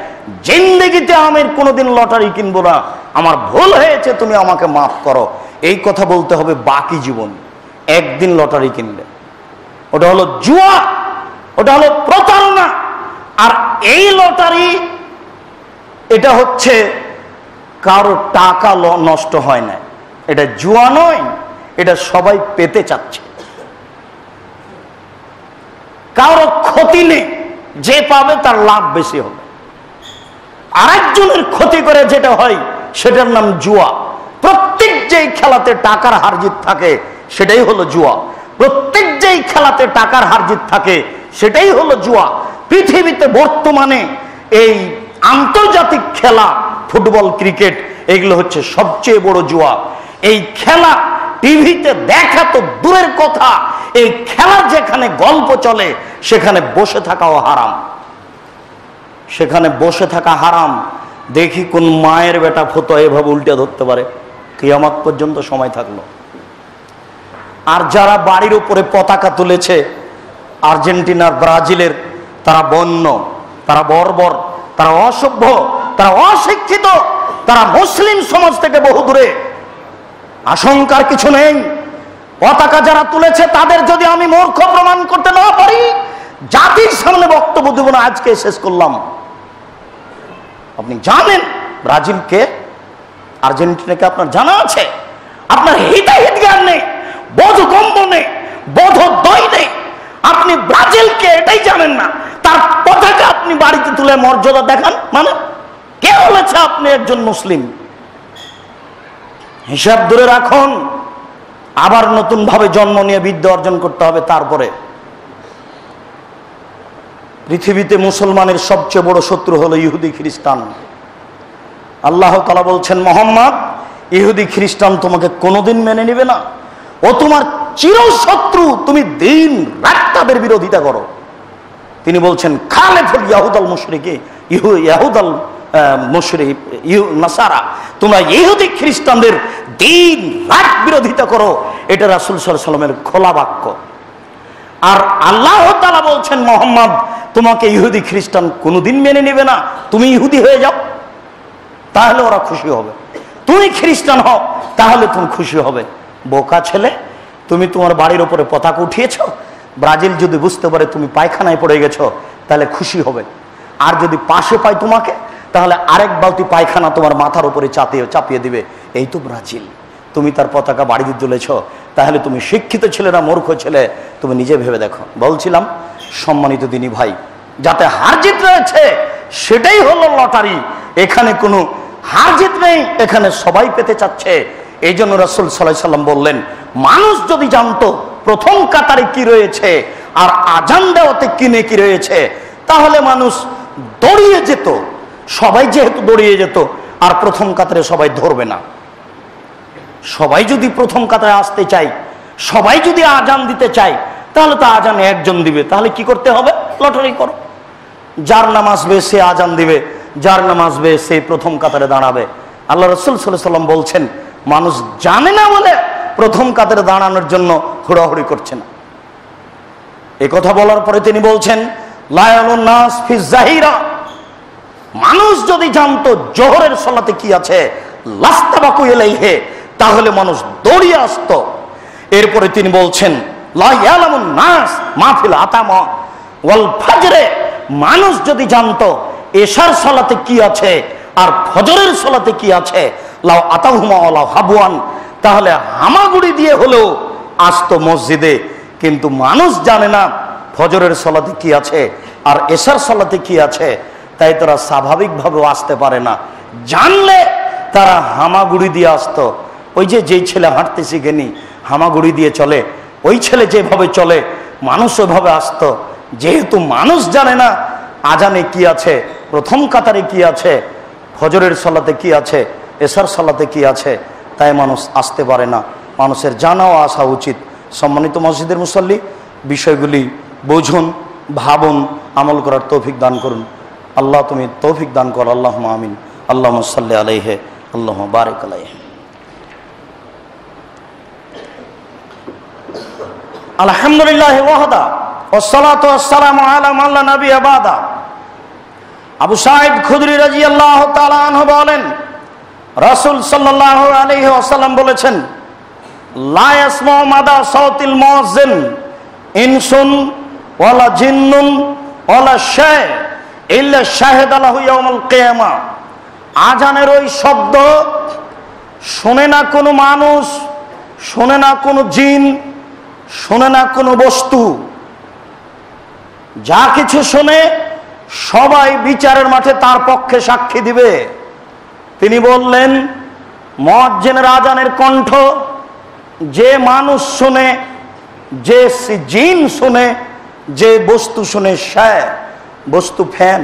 জিন্দেগিতে আমি কোনোদিন লটারি কিনবো না, আমার ভুল হয়েছে, তুমি আমাকে মাফ করো, এই কথা বলতে হবে বাকি জীবন। একদিন লটারি কিনলে ওটা হলো জুয়া, ওটা হলো প্রতারণা। আর এই লটারি, এটা হচ্ছে কারো টাকা নষ্ট হয় না, এটা জুয়া নয়, এটা সবাই পেতে চাচ্ছে। কারো ক্ষতি নেই, যে পাবে তার লাভ বেশি হবে। আরেকজনের ক্ষতি করে যেটা হয় সেটার নাম জুয়া। প্রত্যেক যেই খেলাতে টাকার হারজিত থাকে সেটাই হলো জুয়া। প্রত্যেক যেই খেলাতে টাকার হারজিত থাকে সেটাই হলো জুয়া। পৃথিবীতে বর্তমানে এই আন্তর্জাতিক খেলা, ফুটবল, ক্রিকেট, এগুলো হচ্ছে সবচেয়ে বড় জুয়া। এই খেলা টিভিতে দেখা তো দূরের কথা, এই খেলার যেখানে গল্প চলে সেখানে বসে থাকাও হারাম, সেখানে বসে থাকা হারাম। দেখি কোন মায়ের বেটা ফতো এভাবে উল্টে ধরতে পারে, কিয়ামত পর্যন্ত সময় থাকলো। আর যারা বাড়ির উপরে পতাকা তুলেছে আর্জেন্টিনার, ব্রাজিলের, তারা বন্য, তারা বর্বর, তারা অসভ্য, তারা অশিক্ষিত, তারা মুসলিম সমাজ থেকে বহু দূরে। আশঙ্কার কিছু নেই। পতাকা যারা তুলেছে তাদের যদি আমি মূর্খ প্রমাণ করতে না পারি, জাতির সামনে বক্তব্য দেব না। আজকে শেষ করলাম। আপনি জানেন ব্রাজিলকে, আর্জেন্টিনাকে আপনার জানা আছে? আপনার হিতাহিত জ্ঞান নেই, বোধগম্য নেই, বোধোদয় নেই। আপনি ব্রাজিলকে এটাই জানেন না, তার পতাকা আপনি বাড়িতে তুলে মর্যাদা দেখান। মানে কে বলেছে আপনি একজন মুসলিম? হিসাব ধরে রাখুন। আবার নতুন ভাবে জন্ম নিয়ে বিদ্যা অর্জন করতে হবে। তারপরে পৃথিবীতে মুসলমানের সবচেয়ে বড় শত্রু হলো ইহুদি খ্রিস্টান। আল্লাহ তাআলা বলছেন, মুহাম্মদ, ইহুদি খ্রিস্টান তোমাকে কোনোদিন মেনে নেবে না, ও তোমার চিরশত্রু, তুমি দিন রাত তাদের বিরোধিতা করো। তিনি বলছেন, খালেফুল ইয়াহুদাল মুশরিকি, ইয়াহুদাল মুশরিক নাসারা, তোমরা ইহুদি খ্রিস্টানদের দিন রাত বিরোধিতা করো। এটা রাসূল সাল্লাল্লাহু আলাইহি ওয়াসাল্লামের খোলা বাক্য। আর আল্লাহ তাআলা বলছেন, মুহাম্মদ, তোমাকে ইহুদি খ্রিস্টান কোনোদিন মেনে নেবে না, তুমি ইহুদি হয়ে যাও, তাহলে ওরা খুশি হবে। তুমি খ্রিস্টান হও, তাহলে তুমি খুশি হবে। বোকা ছেলে, তুমি তোমার বাড়ির উপরে পতাকা উঠিয়েছো, ব্রাজিল যদি বুঝতে পারে তুমি পায়খানায় পড়ে গেছো, তাহলে খুশি হবে। আর যদি পাশে পায় তোমাকে, তাহলে আরেক বালতি পায়খানা তোমার মাথার উপরে চাপিয়ে দিবে। এই তো ব্রাজিল, তুমি তার পতাকা বাড়িতে তুলেছ, তাহলে তুমি শিক্ষিত ছেলে না মূর্খ ছেলে, তুমি নিজে ভেবে দেখো। বলছিলাম, সম্মানিত দিনী ভাই, যাতে হারজিত রয়েছে সেটাই হলো লটারি। এখানে কোনো হারজিত নেই, এখানে সবাই পেতে চাচ্ছে। এই জন্য রাসূল সাল্লাল্লাহু আলাইহি ওয়াসাল্লাম বললেন, মানুষ যদি জানতো প্রথম কাতারে কি রয়েছে আর আজান দেওয়াতে কি নেকি রয়েছে, তাহলে মানুষ দৌড়িয়ে যেত। সবাই যেহেতু দৌড়িয়ে যেত, আর প্রথম কাতারে সবাই ধরবে না। সবাই যদি প্রথম কাতারে আসতে চাই, সবাই যদি আজান দিতে চায়, তাহলে তো আজান একজন দিবে। তাহলে কি করতে হবে? লটারি করো। যার নাম আসবে সে আজান দিবে, যার নাম আসবে সে প্রথম কাতারে দাঁড়াবে। আল্লাহ রাসূল সাল্লাল্লাহু আলাইহি ওয়াসাল্লাম বলছেন, মানুষ জানে না বলে প্রথম কাতারে দাঁড়ানোর জন্য হুড়াহুড়ি করছে না। এই কথা বলার পরে তিনি বলছেন, লায়ানুন নাস ফি জাহিরা, মানুষ যদি জানতো জোহরের সালাতে কি আছে, লাস্তাবাকু ইলাইহি, তাহলে মানুষ দৌড়িয়ে আসতো। এরপরে তিনি বলছেন, লা ইয়ালামুন নাস মা ফিল আতামা ওয়াল ফজরে, মানুষ যদি জানতো এশার সালাতে কি আছে আর ফজরের সালাতে কি আছে, লাউ আতাহুমা ওয়ালা হাবওয়ান, তাহলে হামাগুড়ি দিয়ে হলেও আসতো মসজিদে। কিন্তু মানুষ জানে না ফজরের সালাতে কি আছে আর এশার সালাতে কি আছে, তাই তারা স্বাভাবিকভাবেও আসতে পারে না। জানলে তারা হামাগুড়ি দিয়ে আসতো। ওই যেই ছেলে হাঁটতে শিখেনি, হামাগুড়ি দিয়ে চলে, ওই ছেলে যেভাবে চলে মানুষ ওইভাবে আসতো। যেহেতু মানুষ জানে না আজানে কি আছে, প্রথম কাতারে কি আছে, ফজরের সালাতে কি আছে, এশার সালাতে কি আছে, তাই মানুষ আসতে পারে না। মানুষের জানা ও আসা উচিত। সম্মানিত মসজিদের মুসল্লি, বিষয়গুলি বুঝুন, ভাবুন, আমল করার তৌফিক দান করুন। আল্লাহ তুমি তৌফিক দান কর। আল্লাহুম্মা আমিন। আল্লাহুম্মা সাল্লি আলাইহি, আল্লাহুম্মা বারিক আলাইহি। আলহামদুলিল্লাহ ওয়াহদা ওয়াসসালাতু ওয়াসসালামু আলা মান লা নাবিয়্যা বাদা। আবু সাঈদ খুদরি রাদিয়াল্লাহু তাআলা আনহু বলেন, রাসূল সাল্লাল্লাহু আলাইহি ওয়াসাল্লাম বলেছেন, লা ইয়াসমাউ মাদা সাউতিল মুয়াজ্জিন ইনসুন ওয়ালা জিন্নুন ওয়ালা শাই ইল্লা শাহিদা লাহু ইয়াউমাল কিয়ামা। আজানের ওই শব্দ শোনে না কোনো মানুষ, শোনে না কোনো জিন, শোনে না কোনো বস্তু, যা কিছু শোনে সবাই বিচারের মাঠে তার পক্ষে সাক্ষী দিবে। তিনি বললেন, মুয়াজ্জিনের আজানের কণ্ঠ যে মানুষ শুনে, যে জিন শুনে, যে বস্তু শুনে, সে বস্তু ফ্যান,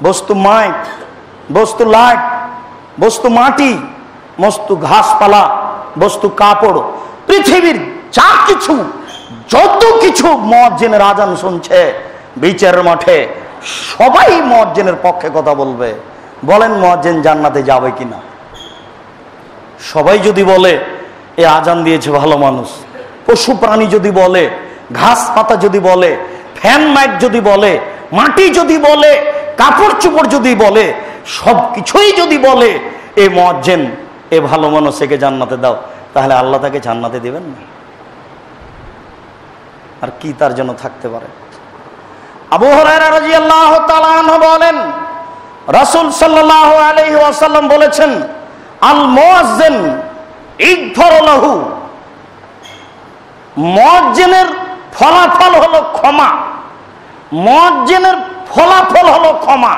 বস্তু মাইক, বস্তু লাইট, বস্তু মাটি, বস্তু ঘাসপালা, বস্তু কাপড়, পৃথিবীর যা কিছু, যত কিছু মুয়াজ্জিনের আজান শুনছে বিচারের মাঠে সবাই মুয়াজ্জিনের পক্ষে কথা বলবে। বলেন মুয়াজ্জিন জান্নাতে যাবে কিনা? সবাই যদি বলে এ আজান দিয়েছে ভালো মানুষ, পশু প্রাণী যদি বলে, ঘাস পাতা যদি বলে, ফ্যান মাইক যদি বলে, মাটি যদি বলে, কাপড় চোপড় যদি বলে, সব কিছুই যদি বলে এ মুয়াজ্জিন এ ভালো মানুষ, একে জান্নাতে দাও, তাহলে আল্লাহ তাকে জান্নাতে দিবেন না? আর কি তার জন্য থাকতে পারে? আবু হুরায়রা রাদিয়াল্লাহু তাআলা আনহু বলেন, রাসূল সাল্লাল্লাহু আলাইহি ওয়াসাল্লাম বলেছেন, আল মুয়াজ্জিন ইগফার লাহু, মুয়াজ্জিনের ফলাফল হলো ক্ষমা, মুয়াজ্জিনের ফলাফল হলো ক্ষমা,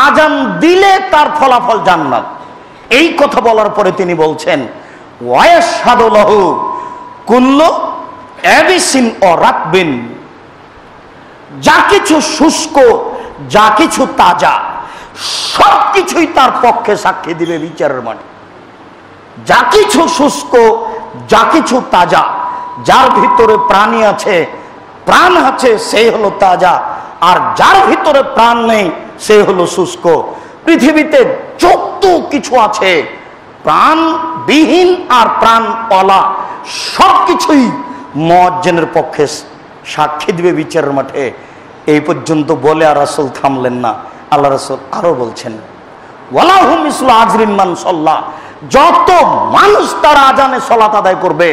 আজান দিলে তার ফলাফল জান্নাত। এই কথা বলার পরে তিনি বলছেন, ওয়ায়াশহাদু লাহু কুল্লু এবিসিন ও রাতবিন, যা কিছু শুষ্ক, যা কিছু তাজা, সব কিছুই তার পক্ষে সাক্ষী দিবে বিচারের মাঠে। যা কিছু শুষ্ক, যা কিছু তাজা, যার ভিতরে প্রাণী আছে, প্রাণ আছে, সেই হলো তাজা, আর যার ভিতরে প্রাণ নেই সে হলো শুষ্ক। পৃথিবীতে যত কিছু আছে প্রাণবিহীন আর প্রাণওয়ালা, সব কিছুই মুয়াজ্জিনের পক্ষে সাক্ষী দিবে বিচারের মাঠে। এই পর্যন্ত বলে আর রাসূল থামলেন না। আল্লাহ রাসূল আরো বলছেন, ওয়ালাহু মিসলু আজরিন মান সাল্লা, যত মানুষ তার আজানে সালাত আদায় করবে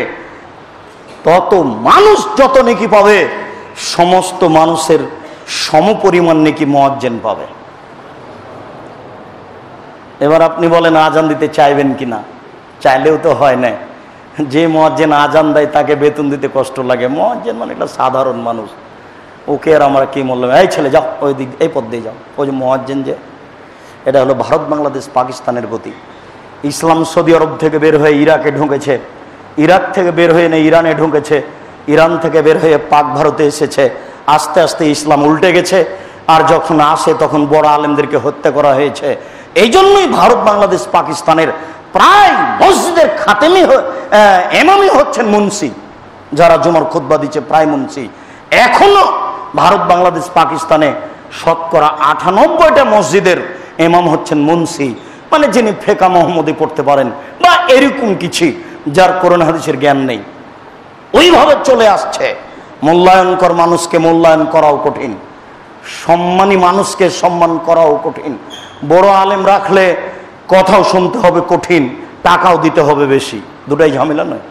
তত মানুষ যত নেকি পাবে, সমস্ত মানুষের সমপরিমাণ নেকি মুয়াজ্জিন পাবে। এবার আপনি বলেন আজান দিতে চাইবেন কিনা? চাইলেও তো হয় না। যে মুয়াজ্জিন আজান দেয় তাকে বেতন দিতে কষ্ট লাগে। মুয়াজ্জিন মানে একটা সাধারণ মানুষ, ওকে আর আমরা কি বললাম, এই ছেলে যাও ওই দিক, এই পথ দিয়ে যাও। ওই যে মুয়াজ্জিন, যে এটা হলো ভারত বাংলাদেশ পাকিস্তানের গতি। ইসলাম সৌদি আরব থেকে বের হয়ে ইরাকে ঢুকেছে, ইরাক থেকে বের হয়ে ইরানে ঢুকেছে, ইরান থেকে বের হয়ে পাক ভারতে এসেছে। আস্তে আস্তে ইসলাম উল্টে গেছে, আর যখন আসে তখন বড় আলেমদেরকে হত্যা করা হয়েছে। এই জন্যই ভারত বাংলাদেশ পাকিস্তানের প্রায় মসজিদের খাতেমি এমামই হচ্ছেন মুন্সি, যারা জুমার খুতবা দিচ্ছে প্রায় মুন্সি। এখনো ভারত, বাংলাদেশ, পাকিস্তানে শতকরা 98টা মসজিদের ইমাম হচ্ছেন মুন্সি, মানে যিনি ফেকা মোহাম্মদী পড়তে পারেন বা এরকম কিছু, যার কোরআন হাদিসের জ্ঞান নেই। ওইভাবে চলে আসছে। মূল্যায়নকর মানুষকে মূল্যায়ন করাও কঠিন, সম্মানী মানুষকে সম্মান করাও কঠিন। বড় আলেম রাখলে কথাও শুনতে হবে কঠিন, টাকাও দিতে হবে বেশি। দুটাই ঝামেলা নয়?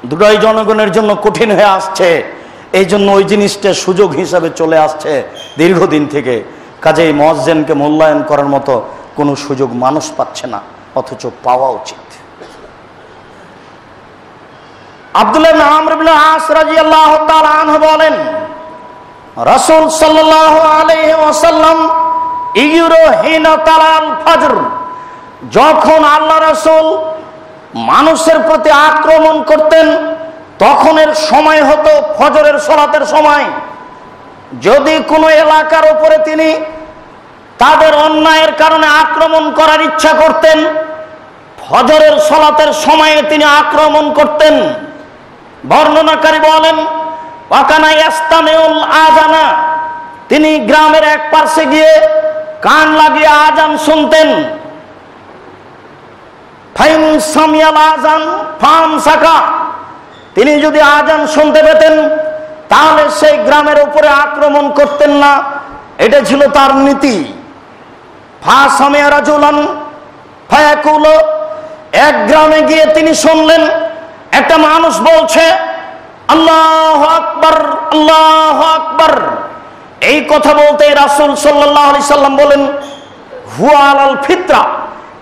দুটাই জনগণের জন্য কঠিন হয়ে আসছে। এই জন্য ওই জিনিসটা সুযোগ হিসাবে চলে আসছে দীর্ঘদিন থেকে। কাজেই মুয়াজ্জিনকে মূল্যায়ন করার মতো কোনো সুযোগ মানুষ পাচ্ছে না, অথচ পাওয়া উচিত। আব্দুল্লাহ ইবনে আমর ইবনে আস রাদিয়াল্লাহু তাআলা আনহু বলেন, রাসূল সাল্লাল্লাহু আলাইহি ওয়াসাল্লাম ইয়ুরহিনা তালাল ফজর, যখন আল্লাহ রাসূল মানুষের প্রতি আক্রমণ করতেন তখনের সময় হতো ফজরের সালাতের সময়। যদি কোনো এলাকার উপরে তিনি তাদের অন্যায়ের কারণে আক্রমণ করার ইচ্ছা করতেন, ফজরের সালাতের সময়ে তিনি আক্রমণ করতেন। বর্ণনাকারী বলেন, ওয়াকানা ইয়াস্তামিউল আযানা, তিনি গ্রামের এক পাশে গিয়ে কান লাগিয়ে আজান শুনতেন। ফাইন সামিয়াল আযান ফামসাকা, তিনি যদি আজান শুনতে পেতেন তাহলে সেই গ্রামের উপরে আক্রমণ করতেন না, এটা ছিল তার নীতি। ফাসামিয়া রাজুলান ফায়াকুলু, এক গ্রামে গিয়ে তিনি শুনলেন একটা মানুষ বলছে আল্লাহু আকবার, আল্লাহু আকবার। এই কথা বলতে রাসূল সাল্লাল্লাহু আলাইহি সাল্লাম বলেন, হুয়া আলাল ফিতরা,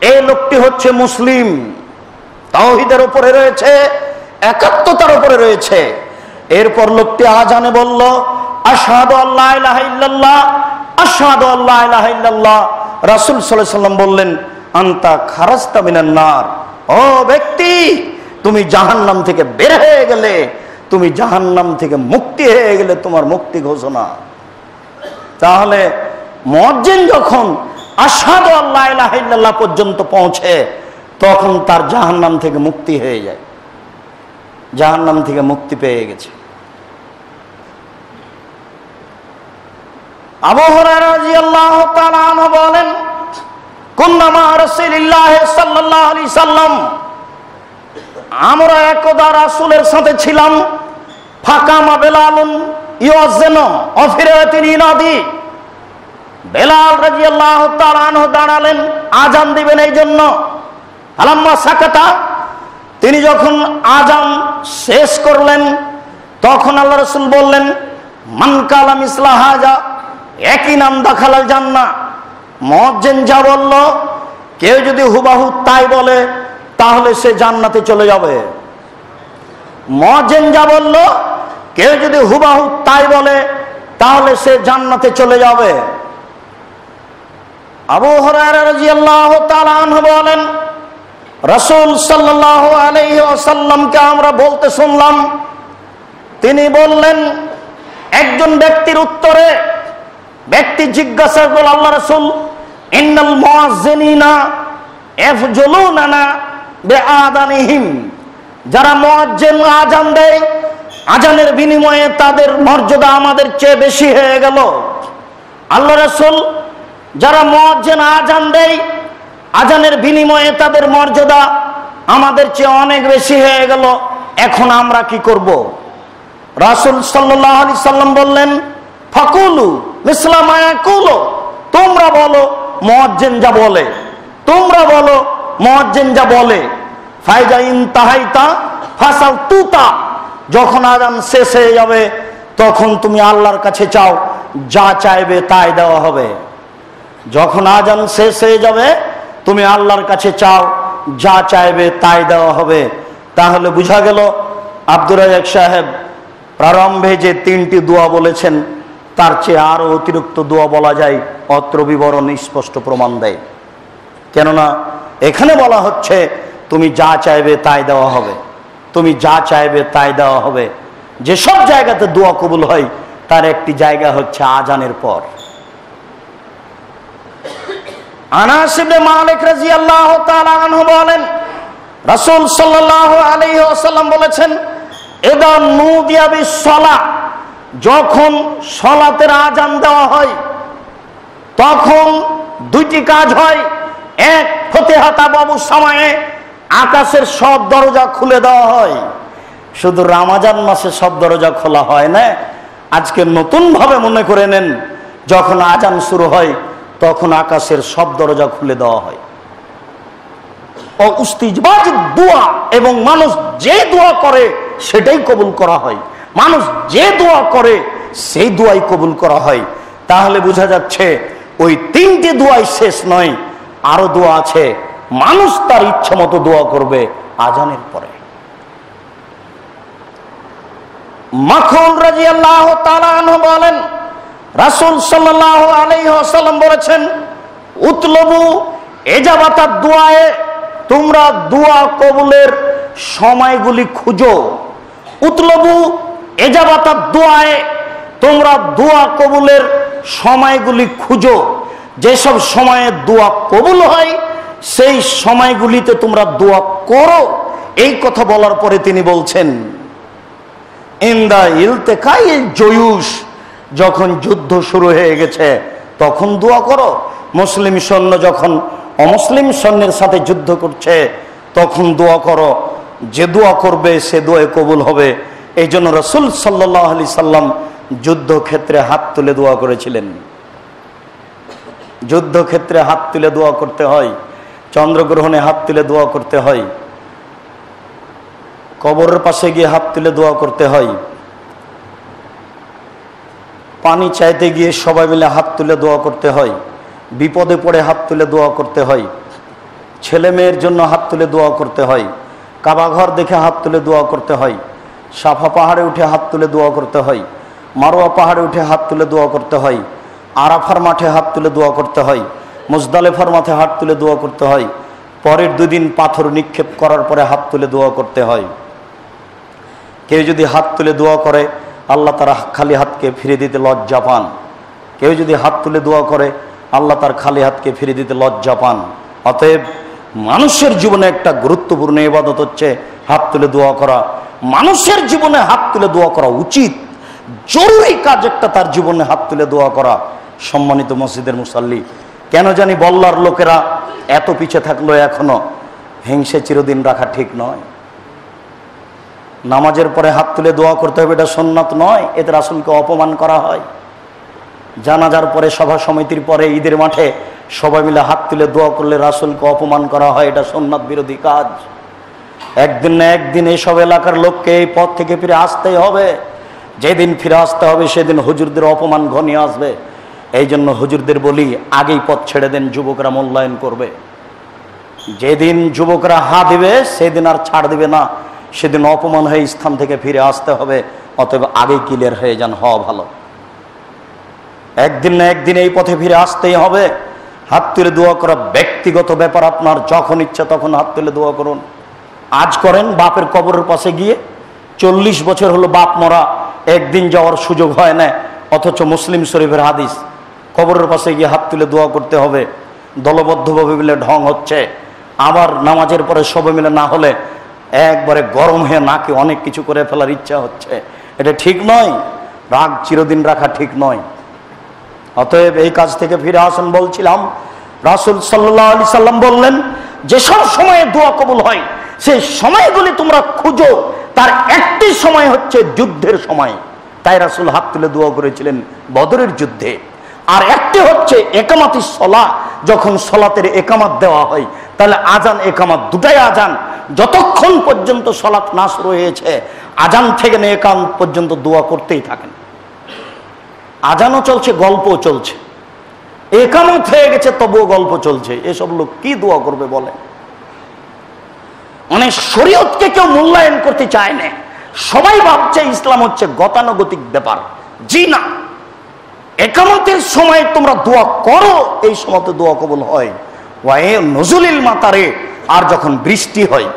এই লোকটি হচ্ছে মুসলিম, তাওহীদের উপরে রয়েছে, একাত্মতার উপরে রয়েছে। এরপর লোকটি আজানে বলল, আশহাদু আল্লা ইলাহা ইল্লাল্লাহ, আশহাদু আল্লা ইলাহা ইল্লাল্লাহ। রাসূল সাল্লাল্লাহু আলাইহি সাল্লাম বললেন, আনতা খারাজতা মিনান নার, ও ব্যক্তি তুমি জাহান্নাম থেকে বের হয়ে গেলে, তুমি জাহান্নাম থেকে মুক্তি হয়ে গেলে, তোমার মুক্তি ঘোষণা। তাহলে মুয়াজ্জিন যখন আশহাদু আল্লা ইলাহা ইল্লাল্লাহ পর্যন্ত পৌঁছে তখন তার জাহান্নাম থেকে মুক্তি হয়ে যায়, জাহান্নাম থেকে মুক্তি পেয়ে গেছে। আবু হুরায়রা রাদিয়াল্লাহু তাআলা আনহু বলেন, কুন্না মা রাসূলিল্লাহ সাল্লাল্লাহু আলাইহি সাল্লাম, আমরা একদা রাসূলের সাথে ছিলাম। ফাকামা বেলালুন ইউযাজ্জিনু ওয়া ফি রাওয়াতিন ইনাদি, বেলাল রাদিয়াল্লাহু তাআলা আনহু দাঁড়ালেন আজান দিবেন এই জন্য। আলাম্মা সাকাতা, তিনি যখন আজান শেষ করলেন তখন আল্লাহ রাসূল বললেন, মান কালা মিসলা হাজা একই নাম দাখালাল জান্নাহ। মুয়াজ্জিন যা বলল কেউ যদি হুবাহু তাই বলে তাহলে সে জান্নাতে চলে যাবে। মুয়াজ্জিন যা বলল কেউ যদি হুবাহু তাই বলে তাহলে সে জান্নাতে চলে যাবে। আবু হুরায়রা রাদিয়াল্লাহু তাআলা আনহু বলেন, রাসূল সাল্লাল্লাহু আলাইহি ওয়াসাল্লামকে আমরা বলতে শুনলাম, তিনি বললেন, একজন ব্যক্তির উত্তরে ব্যক্তি জিজ্ঞাসা করল, আল্লাহ রাসূল, ইন্নাল মুয়াজ্জিনিনা ইয়াফজুলুনা বিআযানিহিম, যারা মুয়াজ্জিন আজান দেয় আজানের বিনিময়ে তাদের মর্যাদা আমাদের চেয়ে বেশি হয়ে গেল। আল্লাহ রাসূল, যারা মুয়াজ্জিন আজান দেয় আজানের বিনিময়ে তাদের মর্যাদা আমাদের চেয়ে অনেক বেশি হয়ে গেল, এখন আমরা কি করব? রাসূল সাল্লাল্লাহু আলাইহি সাল্লাম বললেন, ফাকুলু মিসলা মা ইয়াকুলু, তোমরা বলো মুয়াজ্জিন যা বলে, তোমরা বলো মুয়াজ্জিন যা বলে। ফাইজা ইনতাহাইতা ফাসাল তুতা, যখন আজান শেষ হয়ে যাবে তখন তুমি আল্লাহর কাছে চাও, যা চাইবে তাই দেওয়া হবে। যখন আজান শেষ হয়ে যাবে তুমি আল্লাহর কাছে চাও, যা চাইবে তাই দেওয়া হবে। তাহলে বোঝা গেল আব্দুর রাজ্জাক সাহেব প্রারম্ভে যে 3টি দোয়া বলেছেন তার চেয়ে আরো অতিরিক্ত দোয়া বলা যায়, অত্র বিবরণ স্পষ্ট প্রমাণ দেয়। কেননা এখানে বলা হচ্ছে তুমি যা চাইবে তাই দেওয়া হবে, তুমি যা চাইবে তাই দেওয়া হবে। যেসব জায়গাতে দোয়া কবুল হয় তার একটি জায়গা হচ্ছে আজানের পর। আনাস ইবনে মালিক রাদিয়াল্লাহু তাআলা আনহু বলেন, রাসূল সাল্লাল্লাহু আলাইহি ওয়াসাল্লাম বলেছেন, ইদা নুদিয়া বিস-সালাহ, যখন সালাতের আযান দেওয়া হয় তখন দুইটি কাজ হয়। এক, ফতিহাতা বাবু সময়ে আকাশের সব দরজা খুলে দেওয়া হয়। শুধু রমজান মাসে সব দরজা খোলা হয় না, আজকে নতুন ভাবে মনে করে নেন, যখন আযান শুরু হয় তখন আকাশের সব দরজা খুলে দেওয়া হয়। ও ইস্তিজবাজ দোয়া, এবং মানুষ যে দোয়া করে সেটাই কবুল করা হয়। মানুষ যে দোয়া করে সেই দোয়াই কবুল করা হয়। তাহলে বোঝা যাচ্ছে ওই তিনটি দোয়াই শেষ নয়, আরো দোয়া আছে। মানুষ তার ইচ্ছা মতো দোয়া করবে আজানের পরে। মাখুল রাদিয়াল্লাহু তাআলা আনহু বলেন, রাসূল সাল্লাল্লাহু আলাইহি ওয়াসাল্লাম বলেছেন, উতলবু ইজাবাতাদ দুআয়ে, তোমরা দোয়া কবুলের সময়গুলি খুঁজো। উতলবু ইজাবাতাদ দুআয়ে, তোমরা দোয়া কবুলের সময়গুলি খুঁজো। যেসব সময়ে দোয়া কবুল হয় সেই সময়গুলিতে তোমরা দোয়া করো। এই কথা বলার পরে তিনি বলছেন, ইনদা ইলতিকাই জয়ুশ, যখন যুদ্ধ শুরু হয়ে গেছে তখন দোয়া করো। মুসলিম সৈন্য যখন অমুসলিম সৈন্যের সাথে যুদ্ধ করছে তখন দোয়া করো। যে দোয়া করবে সে দোয়া কবুল হবে। এই জন্য রাসূল সাল্লাল্লাহু আলাইহি সাল্লাম যুদ্ধক্ষেত্রে হাত তুলে দোয়া করেছিলেন। যুদ্ধক্ষেত্রে হাত তুলে দোয়া করতে হয়, চন্দ্রগ্রহণে হাত তুলে দোয়া করতে হয়, কবরের পাশে গিয়ে হাত তুলে দোয়া করতে হয়, পানি চাইতে গিয়ে সবাই মিলে হাত তুলে দোয়া করতে হয়, বিপদে পড়ে হাত তুলে দোয়া করতে হয়, ছেলে মেয়ের জন্য হাত তুলে দোয়া করতে হয়, কাবা ঘর দেখে হাত তুলে দোয়া করতে হয়, সাফা পাহাড়ে উঠে হাত তুলে দোয়া করতে হয়, মারোয়া পাহাড়ে উঠে হাত তুলে দোয়া করতে হয়, আরাফার মাঠে হাত তুলে দোয়া করতে হয়, মুজদালিফার মাঠে হাত তুলে দোয়া করতে হয়, পরের দুদিন পাথর নিক্ষেপ করার পরে হাত তুলে দোয়া করতে হয়। কেউ যদি হাত তুলে দোয়া করে আল্লাহ তার খালি হাতকে ফিরে দিতে লজ্জা পান। কেউ যদি হাত তুলে দোয়া করে আল্লাহ তার খালি হাতকে ফিরে দিতে লজ্জা পান। অতএব মানুষের জীবনে একটা গুরুত্বপূর্ণ ইবাদত হচ্ছে হাত তুলে দোয়া করা। মানুষের জীবনে হাত তুলে দোয়া করা উচিত, জরুরি কাজ একটা তার জীবনে হাত তুলে দোয়া করা। সম্মানিত মসজিদের মুসাল্লি, কেন জানি বল্লার লোকেরা এত পিছে থাকলো এখনো। হিংসে চিরদিন রাখা ঠিক নয়। নামাজের পরে হাত তুলে দোয়া করতে হবে, এটা সুন্নাত নয়, এতে রাসূলকে অপমান করা হয়। জানাজার পরে সভা সমিতির পরে ঈদের মাঠে সবাই মিলে হাত তুলে দোয়া করলে রাসূলকে অপমান করা হয়, এটা সুন্নাত বিরোধী কাজ। একদিন না একদিন এইসব এলাকার লোককে এই পথ থেকে ফিরে আসতেই হবে। যেদিন ফিরে আসতে হবে সেদিন হুজুরদের অপমান ঘনিয়ে আসবে। এই জন্য হুজুরদের বলি, আগেই পথ ছেড়ে দেন, যুবকরা মূল্যায়ন করবে। যেদিন যুবকরা হা দিবে সেদিন আর ছাড় দিবে না, সেদিন অপমান হয়ে স্থান থেকে ফিরে আসতে হবে। অতএব আগেই ক্লিয়ার হয়ে যান, হওয়া ভালো। একদিন না একদিন এই পথে ফিরে আসতেই হবে। হাত তুলে দোয়া করা ব্যক্তিগত ব্যাপার, আপনার যখন ইচ্ছা তখন হাত তুলে দোয়া করুন। আজ করেন, বাপের কবরের পাশে গিয়ে 40 বছর হলো বাপ মরা, একদিন যাওয়ার সুযোগ হয় না, অথচ মুসলিম শরীফের হাদিস কবরের পাশে গিয়ে হাত তুলে দোয়া করতে হবে। দলবদ্ধভাবে মিলে ঢং হচ্ছে, আবার নামাজের পরে সবাই মিলে না হলে একবারে গরম হয়ে নাকে অনেক কিছু করে ফেলার ইচ্ছা হচ্ছে। এটা ঠিক নয়, রাগ চিরদিন রাখা ঠিক নয়। অতএব এই কাজ থেকে ফিরে আসুন। বলছিলাম, রাসূল সাল্লাল্লাহু আলাইহি সাল্লাম বললেন, যেসব সময়ে দোয়া কবুল হয় সেই সময়গুলি তোমরা খুঁজো। তার একটি সময় হচ্ছে যুদ্ধের সময়, তাই রাসূল হাত তুলে দোয়া করেছিলেন বদরের যুদ্ধে। আর একটি হচ্ছে একামাতিস সালাহ, যখন সালাতের একামাত দেওয়া হয়, তাহলে আজান একামাত দুটাই আজান। যতক্ষণ পর্যন্ত সালাত না শুরু হয়েছে আজান থেকে নিয়ে একামত পর্যন্ত দোয়া করতেই থাকেন। আজানও চলছে, গল্পও চলছে, একামত হয়ে গেছে তবুও গল্প চলছে। এসব লোক কি দোয়া করবে বলেন? মানে শরীয়তকে কেউ মূল্যায়ন করতে চায় না। সবাই ভাবছে ইসলাম হচ্ছে গতানুগতিক ব্যাপার। জি না, একামতের সময় তোমরা দোয়া করো, এই সময় দোয়া কবুল হয়। ওয়ায়ে নজুলিল মাতারে, আর যখন বৃষ্টি হয়।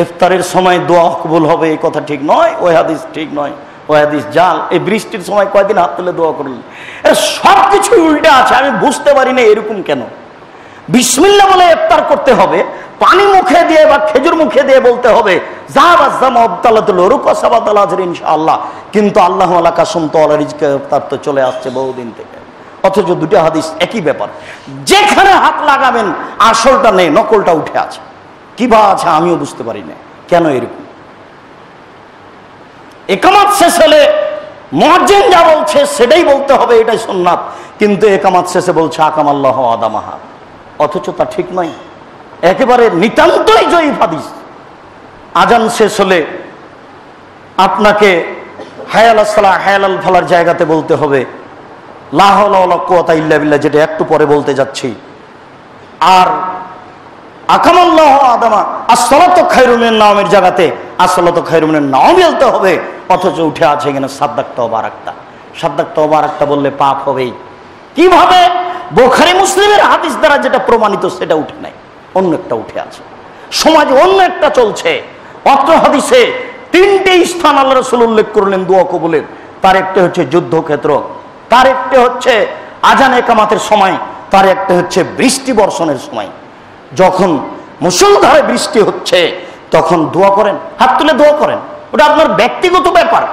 ইফতারের সময় দোয়া কবুল হবে এই কথা ঠিক নয়, ওই হাদিস ঠিক নয়। ওই হাদিস জাল। এই বৃষ্টির সময় কয়দিন হাত তুলে দোয়া করলেন, সব কিছু উল্টে আছে। আমি বুঝতে পারি না এরকম কেন। বিসমিল্লাহ বলে ইফতার করতে হবে, পানি মুখে দিয়ে বা খেজুর মুখে দিয়ে বলতে হবে ইনশাআল্লাহ, কিন্তু আল্লাহ আলা কাসম তো রিজকে ইফতার তো চলে আসছে বহুদিন থেকে। অথচ দুটো হাদিস একই ব্যাপার। যেখানে হাত লাগাবেন আসলটা নেই, নকলটা উঠে আছে। কি বা আছে আমিও বুঝতে পারি না কেন এরকম। একামাত শেষ হলে মুয়াজ্জিন যা বলছে সেটাই বলতে হবে, এটাই সুন্নাত। কিন্তু একামাত শেষে বলছে আকামাল্লাহ আদামাহা, অথচ তা ঠিক নয়, একেবারে নিতান্তই জয়ীফ হাদিস। আজান শেষ হলে আপনাকে হায়াল আসসালাহ হায়াল আল ফালার জায়গাতে বলতে হবে লা হাওলা ওয়ালা কুওয়াতা ইল্লা বিল্লাহ, যেটা একটু পরে বলতে যাচ্ছি। আর আকামাল্লাহ আদামা আসসালাতু খায়রুম মিনান নাওমের জায়গাতে আসসালাতু খায়রুম মিনান নাওম বলতে হবে, অথচ উঠে আছে এখানে সাদ্দাক্তা ওয়া বারাকতা। সাদ্দাক্তা ওয়া বারাকতা বললে পাপ হবেই। কিভাবে? বুখারী মুসলিমের হাদিস দ্বারা যেটা প্রমাণিত সেটা উঠে নাই, অন্য একটা উঠে আছে। সমাজে অন্য একটা চলছে। অত্র হাদিসে তিনটে স্থান আল্লাহ রাসূল উল্লেখ করলেন দোয়া কবুলের। তার একটা হচ্ছে যুদ্ধক্ষেত্র, তার একটা হচ্ছে আজান একামাতের সময়, তার একটা হচ্ছে বৃষ্টি বর্ষণের সময়। যখন মুষলধারে বৃষ্টি হচ্ছে তখন দোয়া করেন, হাত তুলে দোয়া করেন, ওটা আপনার ব্যক্তিগত ব্যাপার।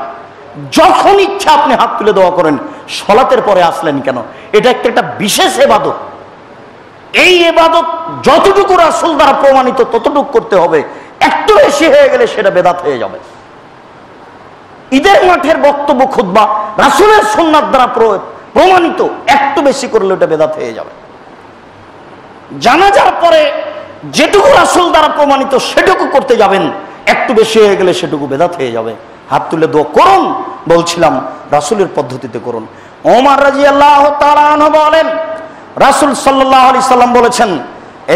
যখন ইচ্ছা আপনি হাত তুলে দোয়া করেন। সলাতের পরে আসলেন কেন? এটা একটা বিশেষ ইবাদত। এই ইবাদত যতটুকু রাসূল দ্বারা প্রমাণিত ততটুকু করতে হবে, একটু বেশি হয়ে গেলে সেটা বেদাত হয়ে যাবে। ঈদের মাঠের বক্তব্য খুতবা রাসূলের সুন্নাত দ্বারা প্রমাণিত, একটু বেশি করলে ওটা বেদাত হয়ে যাবে। জানাজার পরে যেটুকু রাসূল দ্বারা প্রমাণিত সেটুকু করতে যাবেন, একটু বেশি হয়ে গেলে সেটুকু বেদাত হয়ে যাবে। হাত তুলে দোয়া করুন, বলছিলাম রাসূলের পদ্ধতিতে করুন। ওমর রাদিয়াল্লাহু তাআলা আনহু বলেন, রাসূল সাল্লাল্লাহু আলাইহি সাল্লাম বলেছেন,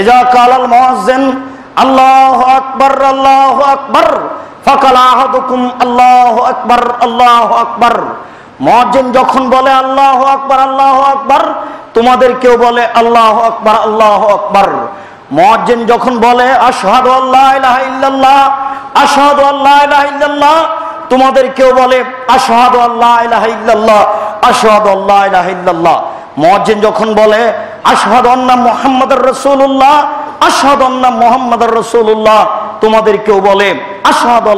ইজা কালাল মুয়াজ্জিন আল্লাহু আকবার আল্লাহু আকবার ফাকালা আহাদুকুম আল্লাহু আকবার আল্লাহু আকবার। মুয়াজ্জিন যখন বলে আল্লাহু আকবার আল্লাহু আকবার, তোমাদের কেউ বলে আল্লাহু আকবার আল্লাহু আকবার। মুয়াজ্জিন যখন বলে আশহাদু আল্লা ইলাহা ইল্লাল্লাহ আশহাদু আল্লা ইলাহা ইল্লাল্লাহ, তোমাদের কেউ বলে আশহাদু আল্লা ইলাহা ইল্লাল্লাহ আশহাদু আল্লা ইলাহা ইল্লাল্লাহ। মুয়াজ্জিন যখন বলে আশহাদু আন্না মুহাম্মাদুর রাসূলুল্লাহ আশহাদু আন্না মুহাম্মাদুর রাসূলুল্লাহ, তোমাদের কেউ বলে আশহাদু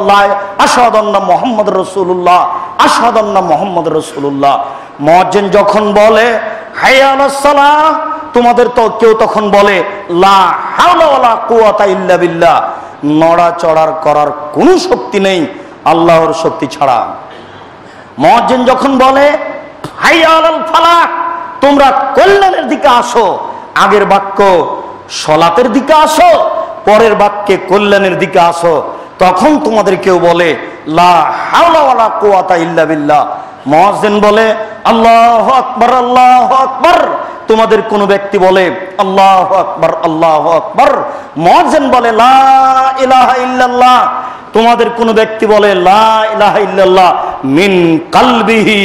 আন্না মুহাম্মাদুর রাসূলুল্লাহ আশহাদু আন্না মুহাম্মাদুর রাসূলুল্লাহ। মুয়াজ্জিন যখন বলে হাইয়া আলাস সালাহ, তোমাদের তো কেউ তখন বলে লা হাওলা ওয়ালা কুওয়াতা ইল্লা বিল্লাহ, নড়াচড়ার করার কোনো শক্তি নেই আল্লাহর শক্তি ছাড়া। মুয়াজ্জিন যখন বলে হাইয়া আলাল ফালাহ, তোমরা কল্যাণের দিকে আসো, আগের বাক্য সলাতের দিকে আসো, পরের বাক্যে কল্যাণের দিকে আসো, তখন তোমাদের কেউ বলে লা হাওলা ওয়ালা কুওয়াতা ইল্লা বিল্লাহ। মুয়াজ্জিন বলে আল্লাহু আকবার আল্লাহু আকবার, তোমাদের কোন ব্যক্তি বলে আল্লাহু আকবার আল্লাহু আকবার। মুয়াজ্জিন বলে লা ইলাহা ইল্লাল্লাহ, তোমাদের কোন ব্যক্তি বলে লা ইলাহা ইল্লাল্লাহ মিন কালবিহি,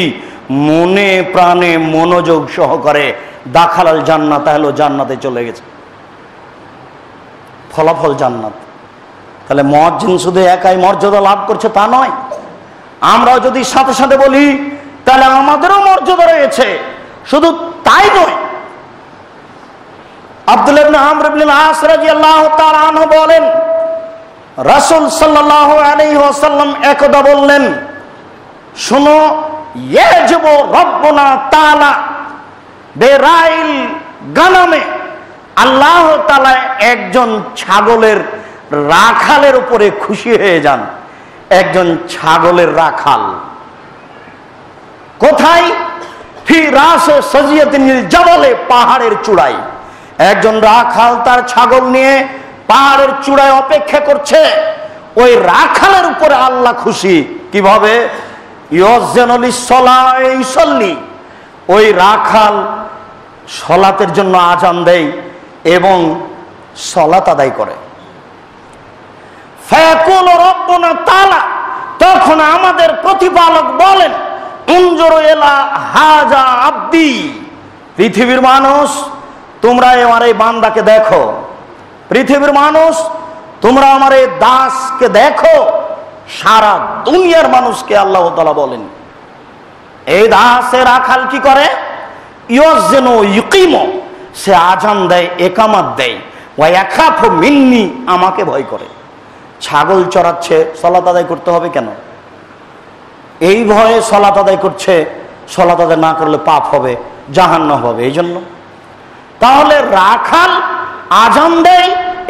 মনে প্রাণে মনোযোগ সহকারে। দাখালাল জান্নাত, হলো জান্নাতে চলে গেছে, ফলাফল জান্নাত। তাহলে মুয়াজ্জিন শুধু একাই মর্যাদা লাভ করছে তা নয়, আমরাও যদি সাথে সাথে বলি তাহলে আমাদেরও মর্যাদা রয়েছে। শুধু তাই নয়, আব্দুল্লাহ ইবনে আমর ইবনে আল-আস রাদিয়াল্লাহু তাআলা আনহু বলেন, রাসূল সাল্লাল্লাহু আলাইহি ওয়াসাল্লাম একদা বললেন, শোনো, ইয়াজিবু রাব্বুনা তাআলা বেরাইল গানামে, আল্লাহ তাআলা একজন ছাগলের রাখালের উপরে খুশি হয়ে যান। একজন ছাগলের রাখাল কোথায়? ফি রাসে সাজিয়াতিনিল জাবালে, পাহাড়ের চূড়ায়। একজন রাখাল তার ছাগল নিয়ে পাহাড়ের চূড়ায় অপেক্ষা করছে। ওই রাখালের উপরে আল্লাহ খুশি। কিভাবে? ইউসাল্লি, ওই রাখাল সলাতের জন্য আজান দেয় এবং সলাত আদায় করে। ফায়াকুল রব্বুনা তাআলা, তখন আমাদের প্রতিপালক বলেন, উনজুরু ইলা হাজা আব্দি, পৃথিবীর মানুষ তোমরা আমার এই বান্দাকে দেখো, পৃথিবীর মানুষ তোমরা আমার এই দাসকে দেখো, সারা দুনিয়ার মানুষকে আল্লাহ তাআলা বলেন, এই দাসে রাখাল কি করে? ইয়জেনো ইকিমো, সে আজান দেয়, একামাত দেয়, ওয়া ইয়াখাফু মিন্নি, আমাকে ভয় করে। ছাগল চড়াচ্ছে, সালাত আদায় করতে হবে কেন? এই ভয়ে সালাত আদায় করছে, সালাত আদায় না করলে পাপ হবে, জাহান্নাম হবে, এই জন্য। তাহলে রাখাল আজান দেয়,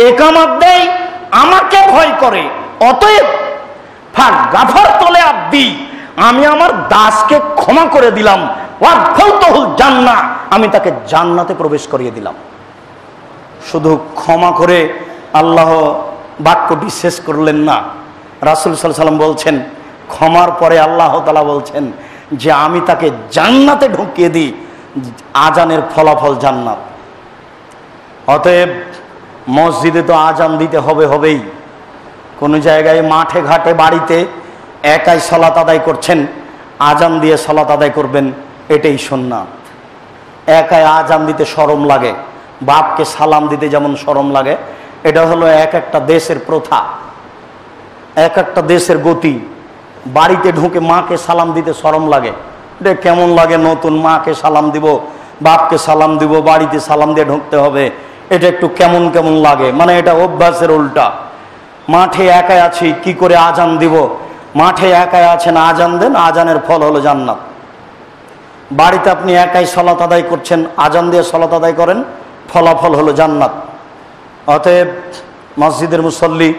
একামাত দেয়, আমাকে ভয় করে, অতএব ফাক গাফার তোলে আব্দি, আমি আমার দাসকে ক্ষমা করে দিলাম, ওয়াদখালতুহুল জান্নাহ, আমি তাকে জান্নাতে প্রবেশ করিয়ে দিলাম। শুধু ক্ষমা করে আল্লাহ বাক্যটি শেষ করলেন না, রাসূল সাল্লাল্লাহু আলাইহি ওয়াসাল্লাম বলছেন, ক্ষমার পরে আল্লাহ তাআলা বলছেন যে আমি তাকে জান্নাতে ঢুকিয়ে দিই, আজানের ফলাফল জান্নাত। অতএব মসজিদে তো আজান দিতে হবেই। কোনো জায়গায় মাঠে ঘাটে বাড়িতে একাই সালাত আদায় করছেন, আজান দিয়ে সালাত আদায় করবেন, এটাই সুন্নাত। একাই আজান দিতে শরম লাগে, বাপকে সালাম দিতে যেমন শরম লাগে, এটা হলো এক একটা দেশের প্রথা, এক একটা দেশের গতি। বাড়িতে ঢুকে মাকে সালাম দিতে শরম লাগে, এটা কেমন লাগে? নতুন মাকে সালাম দিব, বাপকে সালাম দিব, বাড়িতে সালাম দিয়ে ঢুকতে হবে, এটা একটু কেমন কেমন লাগে, মানে এটা অভ্যাসের উল্টা। মাঠে একাই আছি, কি করে আজান দিব? মাঠে একাই আছেন, আজান দেন, আজানের ফল হলো জান্নাত। বাড়িতে আপনি একাই সালাত আদায় করছেন, আজান দিয়ে সালাত আদায় করেন, ফলাফল হলো জান্নাত। অতএব মসজিদের মুসল্লি,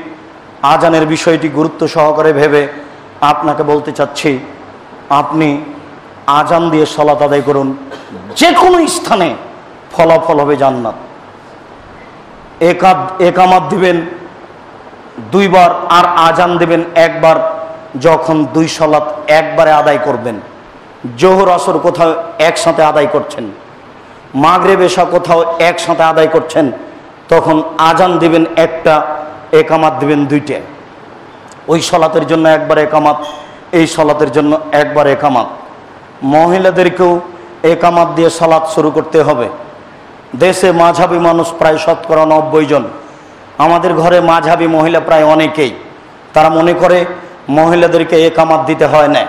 আজানের বিষয়টি গুরুত্ব সহকারে ভেবে আপনাকে বলতে চাচ্ছি, আপনি আজান দিয়ে সালাত আদায় করুন, যে কোনো স্থানে ফলাফল হবে জান্নাত। একামাত দিবেন 2 বার আর আজান দিবেন 1 বার, যখন 2 সালাত একবারে আদায় করবেন। জোহর আসর কোথাও একসাথে আদায় করছেন, মাগরিব এশা কোথাও একসাথে আদায় করছেন, তখন আজান দিবেন 1টা, একামাত দিবেন 2টে। ওই সালাতের জন্য 1 বার একামাত, এই সালাতের জন্য 1 বার একামাত। মহিলাদেরকেও একামাত দিয়ে সালাত শুরু করতে হবে। দেশে মাঝহাবি মানুষ প্রায় 90% জন, আমাদের ঘরে মাঝহাবি মহিলা প্রায় অনেকেই, তারা মনে করে মহিলাদেরকে একামাত দিতে হয় না।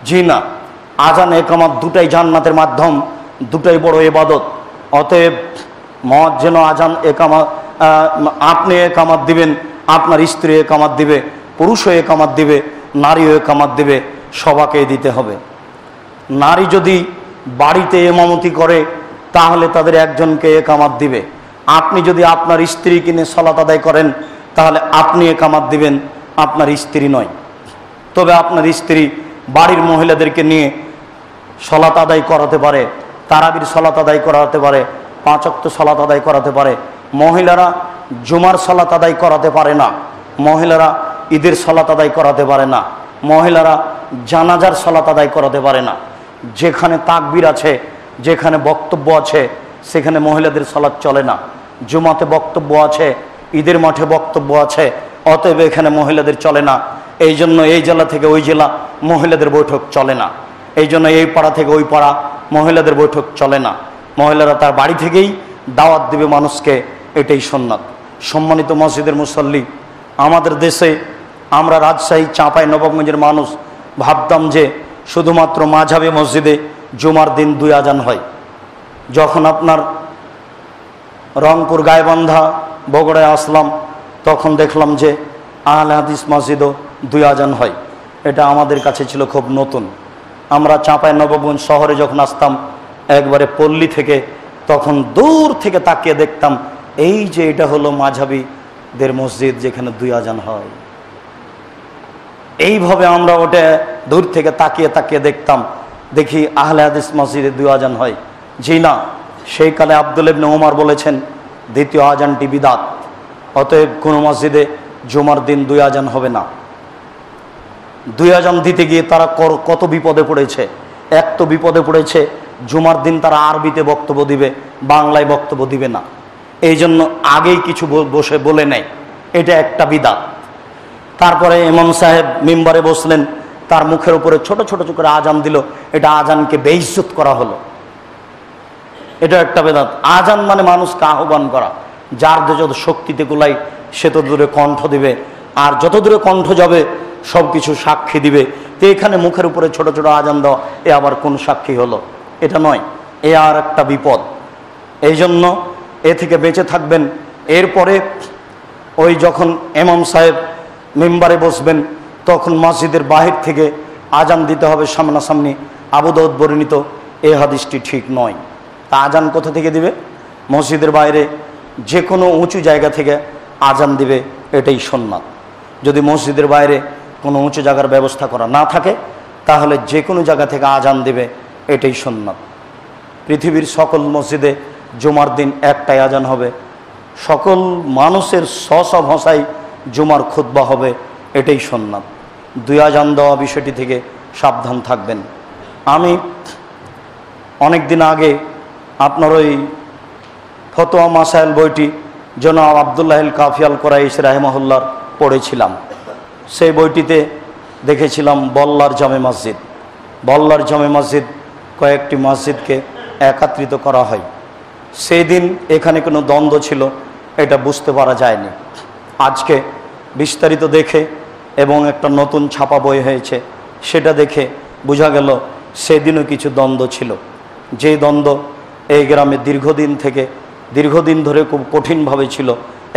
জি না, আজান একামাত দুটাই জান্নাতের মাধ্যম, দুটাই বড় ইবাদত। অতএব মুয়াজ্জিন আজান একামাত, আপনি একামাত দিবেন, আপনার স্ত্রী একামাত দিবে, পুরুষও একামাত দিবে, নারীও একামাত দিবে, সবাকেই দিতে হবে। নারী যদি বাড়িতে ইমামতি করে তাহলে তাদের একজনকে একামাত দিবে। আপনি যদি আপনার স্ত্রী কিনে সালাত আদায় করেন তাহলে আপনি একামাত দিবেন, আপনার স্ত্রী নয়। তবে আপনার স্ত্রী বাড়ির মহিলাদেরকে নিয়ে সালাত আদায় করাতে পারে, তারাবির সালাত আদায় করাতে পারে, 5 ওয়াক্ত সালাত আদায় করাতে পারে। মহিলারা জুমার সালাত আদায় করাতে পারে না, মহিলারা ঈদের সালাত আদায় করাতে পারে না, মহিলারা জানাজার সালাত আদায় করাতে পারে না। যেখানে তাকবীর আছে, যেখানে বক্তব্য আছে, সেখানে মহিলাদের সালাত চলে না। জুমাতে বক্তব্য আছে, ঈদের মাঠে বক্তব্য আছে, অতএব এখানে মহিলাদের চলে না। এই জন্য এই জেলা থেকে ওই জেলা মহিলাদের বৈঠক চলে না, এই জন্য এই পাড়া থেকে ওই পাড়া মহিলাদের বৈঠক চলে না। মহিলারা তার বাড়ি থেকেই দাওয়াত দিবে মানুষকে, এটাই সুন্নাত। সম্মানিত মসজিদের মুসল্লি, আমাদের দেশে আমরা রাজশাহী চাঁপাইনবাবগঞ্জের মানুষ ভাবতাম যে শুধুমাত্র মাঝহাবি মসজিদে জুমার দিন 2 আজান হয়। যখন আপনার রংপুর গাইবান্ধা বগুড়ায় আসলাম তখন দেখলাম যে আহলে হাদিস মসজিদও 2 আজান হয়। এটা আমাদের কাছে ছিল খুব নতুন। আমরা চাঁপাইনবাবগঞ্জ শহরে যখন আসতাম একবারে পল্লী থেকে, তখন দূর থেকে তাকিয়ে দেখতাম এই যে এটা হলো মাঝহাবিদের মসজিদ যেখানে 2 আজান হয়। এইভাবে আমরা ওটা দূর থেকে তাকিয়ে তাকিয়ে দেখতাম, দেখি আহলে হাদিস মসজিদে 2 আজান হয়। জি না, সেই কালে আব্দুল ইবনে ওমর বলেছেন দ্বিতীয় আজানটি বিদাত। অতএব কোনো মসজিদে জুমার দিন 2 আজান হবে না। 2 আজান দিতে গিয়ে তারা কত বিপদে পড়েছে। এক তো বিপদে পড়েছে, জুমার দিন তারা আরবিতে বক্তব্য দিবে, বাংলায় বক্তব্য দিবে না। এই জন্য আগেই কিছু বসে বলে নেয়, এটা একটা বিদাত। তারপরে ইমাম সাহেব মিম্বারে বসলেন, তার মুখের উপরে ছোট ছোট করে আজান দিল, এটা আজানকে বেইজ্জত করা হলো, এটা একটা বেদাত। আজান মানে মানুষকে আহ্বান করা, যার যত শক্তিতে গোলাই সে তো দূরে কণ্ঠ দিবে, আর যত দূরে কণ্ঠ যাবে সব কিছু সাক্ষী দিবে। তো এখানে মুখের উপরে ছোট ছোট আজান দেওয়া, এ আবার কোন সাক্ষী হলো? এটা নয়, এ আর একটা বিপদ। এই জন্য এ থেকে বেঁচে থাকবেন। এরপরে ওই যখন ইমাম সাহেব মিম্বারে বসবেন, তখন মসজিদের বাহির থেকে আজান দিতে হবে সামনাসামনি। আবু দাউদ বর্ণিত এই হাদিসটি ঠিক নয়। তা আজান কোথা থেকে দিবে? মসজিদের বাইরে যে কোনো উঁচু জায়গা থেকে আজান দিবে, এটাই সুন্নাত। যদি মসজিদের বাইরে কোনো উঁচু জায়গার ব্যবস্থা করা না থাকে, তাহলে যে কোনো জায়গা থেকে আজান দিবে, এটাই সুন্নাত। পৃথিবীর সকল মসজিদে জুমার দিন একটাই আজান হবে, সকল মানুষের স্ব ভাষায় জুমার খুতবা হবে, এটাই সুন্নাত। দুই আজান দেওয়া বিষয়টি থেকে সাবধান থাকবেন। আমি অনেক দিন আগে আপনার ওই ফতোয়া মাসাইল বইটি জনাব আবদুল্লাহিল কাফি আল কোরাইশ রাহিমাহুল্লাহর পড়েছিলাম। সেই বইটিতে দেখেছিলাম বল্লার জামে মসজিদ। বল্লার জামে মসজিদ কয়েকটি মসজিদকে একত্রিত করা হয়। সেই দিন এখানে কোনো দ্বন্দ্ব ছিল এটা বুঝতে পারা যায়নি। আজকে বিস্তারিত দেখে এবং একটা নতুন ছাপা বই হয়েছে, সেটা দেখে বোঝা গেল সেদিনও কিছু দ্বন্দ্ব ছিল। যে দ্বন্দ্ব এই গ্রামে দীর্ঘদিন ধরে খুব কঠিনভাবে ছিল,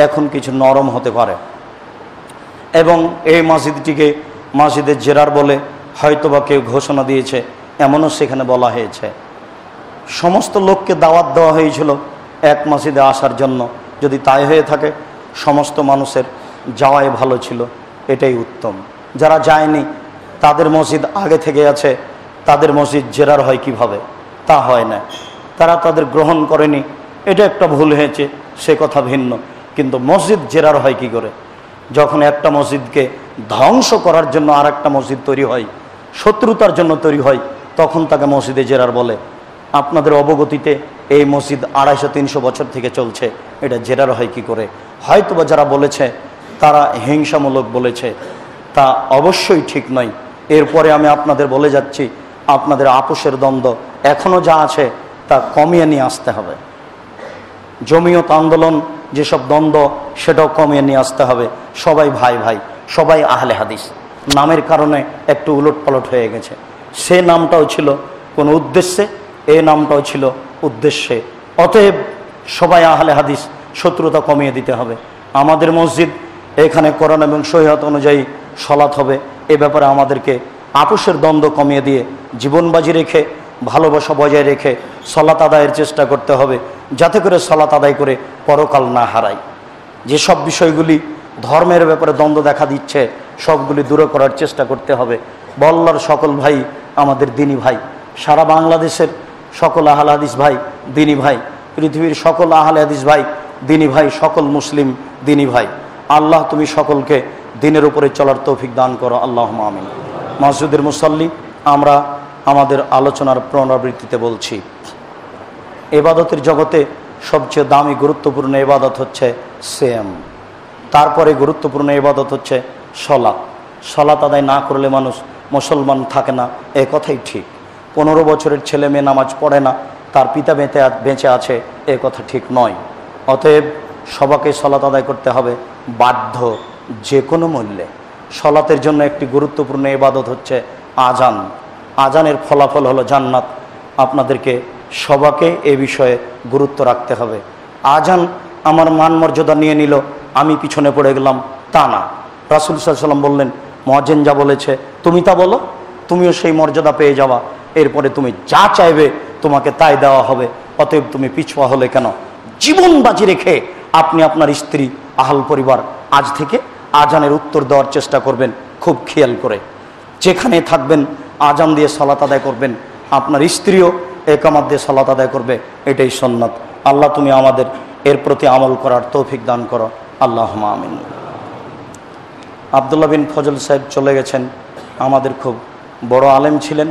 এখন কিছু নরম হতে পারে। এবং এই মসজিদটিকে মসজিদের জেরার বলে হয়তোবা কেউ ঘোষণা দিয়েছে, এমনও সেখানে বলা হয়েছে। সমস্ত লোককে দাওয়াত দেওয়া হয়েছিল এক মসজিদে আসার জন্য। যদি তাই হয়ে থাকে, সমস্ত মানুষের যাওয়াই ভালো ছিল, এটাই উত্তম। যারা যায়নি, তাদের মসজিদ আগে থেকে আছে, তাদের মসজিদ জেরার হয় কিভাবে? তা হয় না। তারা তাদের গ্রহণ করেনি, এটা একটা ভুল হয়েছে, সে কথা ভিন্ন। কিন্তু মসজিদ জেরার হয় কি করে? যখন একটা মসজিদকে ধ্বংস করার জন্য আর একটা মসজিদ তৈরি হয়, শত্রুতার জন্য তৈরি হয়, তখন তাকে মসজিদে জেরার বলে। আপনাদের অবগতিতে এই মসজিদ 250-300 বছর থেকে চলছে, এটা জেরার হয় কি করে? হয়তোবা যারা বলেছে তারা হিংসামূলক বলেছে, তা অবশ্যই ঠিক নয়। এরপরে আমি আপনাদের বলে যাচ্ছি, আপনাদের আপোষের দ্বন্দ্ব এখনও যা আছে তা কমিয়ে নিয়ে আসতে হবে। জমিয়ত আন্দোলন যেসব দ্বন্দ্ব, সেটাও কমিয়ে নিয়ে আসতে হবে। সবাই ভাই ভাই, সবাই আহলে হাদিস। নামের কারণে একটু উলটপালট হয়ে গেছে। সে নামটাও ছিল কোনো উদ্দেশ্যে, এই নামটাও ছিল উদ্দেশ্যে। অতএব সবাই আহলে হাদিস, শত্রুতা কমিয়ে দিতে হবে। আমাদের মসজিদ, এখানে কোরআন এবং শরীয়ত অনুযায়ী সলাত হবে। এ ব্যাপারে আমাদেরকে আপোষের দ্বন্দ্ব কমিয়ে দিয়ে জীবনবাজি রেখে, ভালোবাসা বজায় রেখে সলাত আদায়ের চেষ্টা করতে হবে, যাতে করে সলাত আদায় করে পরকাল না হারাই। যেসব বিষয়গুলি ধর্মের ব্যাপারে দ্বন্দ্ব দেখা দিচ্ছে, সবগুলি দূরে করার চেষ্টা করতে হবে। বল্লার সকল ভাই আমাদের দিনী ভাই, সারা বাংলাদেশের সকল আহলে হাদিস ভাই দিনী ভাই, পৃথিবীর সকল আহলে হাদিস ভাই দিনী ভাই, সকল মুসলিম দিনী ভাই। আল্লাহ তুমি সকলকে দিনের উপরে চলার তৌফিক দান করো, আল্লাহুম্মা আমিন। মসজিদের মুসল্লি, আমরা আমাদের আলোচনার পুনরাবৃত্তিতে বলছি, ইবাদতের জগতে সবচেয়ে দামি গুরুত্বপূর্ণ ইবাদত হচ্ছে সিয়াম। তারপরে গুরুত্বপূর্ণ ইবাদত হচ্ছে সলাত। সলাত আদায় না করলে মানুষ মুসলমান থাকে না, এ কথাই ঠিক। 15 বছরের ছেলে মেয়ে নামাজ পড়ে না, তার পিতা বেঁচে আছে, এ কথা ঠিক নয়। অতএব সবাইকে সলাত আদায় করতে হবে বাধ্য, যে কোনো মূল্যে। সলাতের জন্য একটি গুরুত্বপূর্ণ ইবাদত হচ্ছে আজান। আজানের ফলাফল হলো জান্নাত। আপনাদেরকে সবাইকে এ বিষয়ে গুরুত্ব রাখতে হবে। আজান আমার মান মর্যাদা নিয়ে নিল, আমি পিছনে পড়ে গেলাম, তা না। রাসূল সাল্লাল্লাহু আলাইহি ওয়াসাল্লাম বললেন, মুয়াজ্জিন যা বলেছে তুমি তা বলো, তুমিও সেই মর্যাদা পেয়ে যাওয়া। এরপরে তুমি যা চাইবে তোমাকে তাই দেওয়া হবে। অতএব তুমি পিছুয়া হলে কেন? জীবন বাজি রেখে আপনি আপনার স্ত্রী, আহল পরিবার আজ থেকে আজানের উত্তর দেওয়ার চেষ্টা করবেন, খুব খেয়াল করে। যেখানে থাকবেন আজান দিয়ে সালাত আদায় করবেন, আপনার স্ত্রীও একামাত দিয়ে সালাত আদায় করবে, এটাই সুন্নাত। আল্লাহ তুমি আমাদের এর প্রতি আমল করার তৌফিক দান করো, আল্লাহুম্মা আমিন। আব্দুল্লাহ বিন ফজল সাহেব চলে গেছেন, আমাদের খুব বড় আলেম ছিলেন,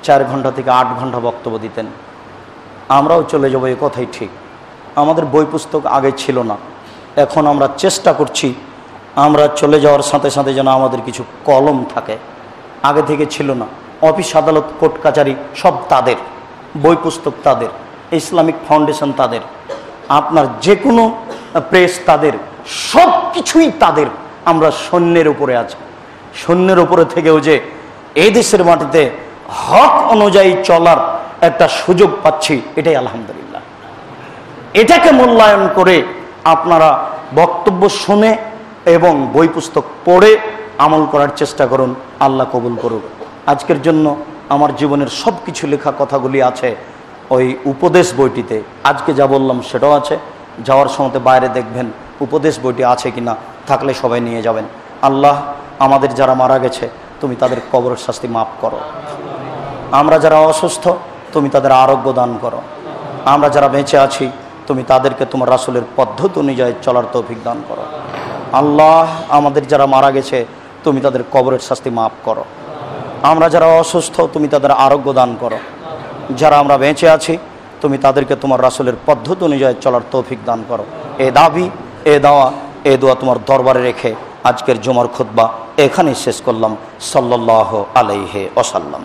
4 ঘন্টা থেকে 8 ঘন্টা বক্তব্য দিতেন। আমরাও চলে যাবো, এ কথাই ঠিক। আমাদের বই পুস্তক আগে ছিল না, এখন আমরা চেষ্টা করছি আমরা চলে যাওয়ার সাথে সাথে যেন আমাদের কিছু কলম থাকে। আগে থেকে ছিল না। অফিস আদালত কোর্ট কাচারি সব তাদের, বই পুস্তক তাদের, ইসলামিক ফাউন্ডেশন তাদের, আপনার যে কোনো প্রেস তাদের, সব কিছুই তাদের। আমরা সৈন্যের উপরে আছি। শূন্যের উপরে থেকেও যে এই দেশের মাটিতে হক অনুযায়ী চলার একটা সুযোগ পাচ্ছি, এটাই আলহামদুলিল্লাহ। এটাকে মূল্যায়ন করে আপনারা বক্তব্য শুনে এবং বই পুস্তক পড়ে আমল করার চেষ্টা করুন, আল্লাহ কবুল করুন। আজকের জন্য আমার জীবনের সব কিছু লেখা কথাগুলি আছে ওই উপদেশ বইটিতে। আজকে যা বললাম সেটাও আছে, যাওয়ার সময় বাইরে দেখবেন উপদেশ বইটি আছে কিনা, থাকলে সবাই নিয়ে যাবেন। আল্লাহ আমাদের যারা মারা গেছে তুমি তাদের কবরের শাস্তি মাফ করো, আমরা যারা অসুস্থ তুমি তাদের আরোগ্য দান করো, আমরা যারা বেঁচে আছি তুমি তাদেরকে তোমার রাসূলের পদ্ধতি অনুযায়ী চলার তৌফিক দান করো। আল্লাহ আমাদের যারা মারা গেছে তুমি তাদের কবরের শাস্তি মাফ করো, আমরা যারা অসুস্থ তুমি তাদের আরোগ্য দান করো, যারা আমরা বেঁচে আছি তুমি তাদেরকে তোমার রাসূলের পদ্ধতি অনুযায়ী চলার তৌফিক দান করো। এ দাবি, এ দাওয়া, এ দোয়া তোমার দরবারে রেখে আজকের জুমার খুতবা এখানেই শেষ করলাম। সাল্লাল্লাহু আলাইহি ওয়াসাল্লাম।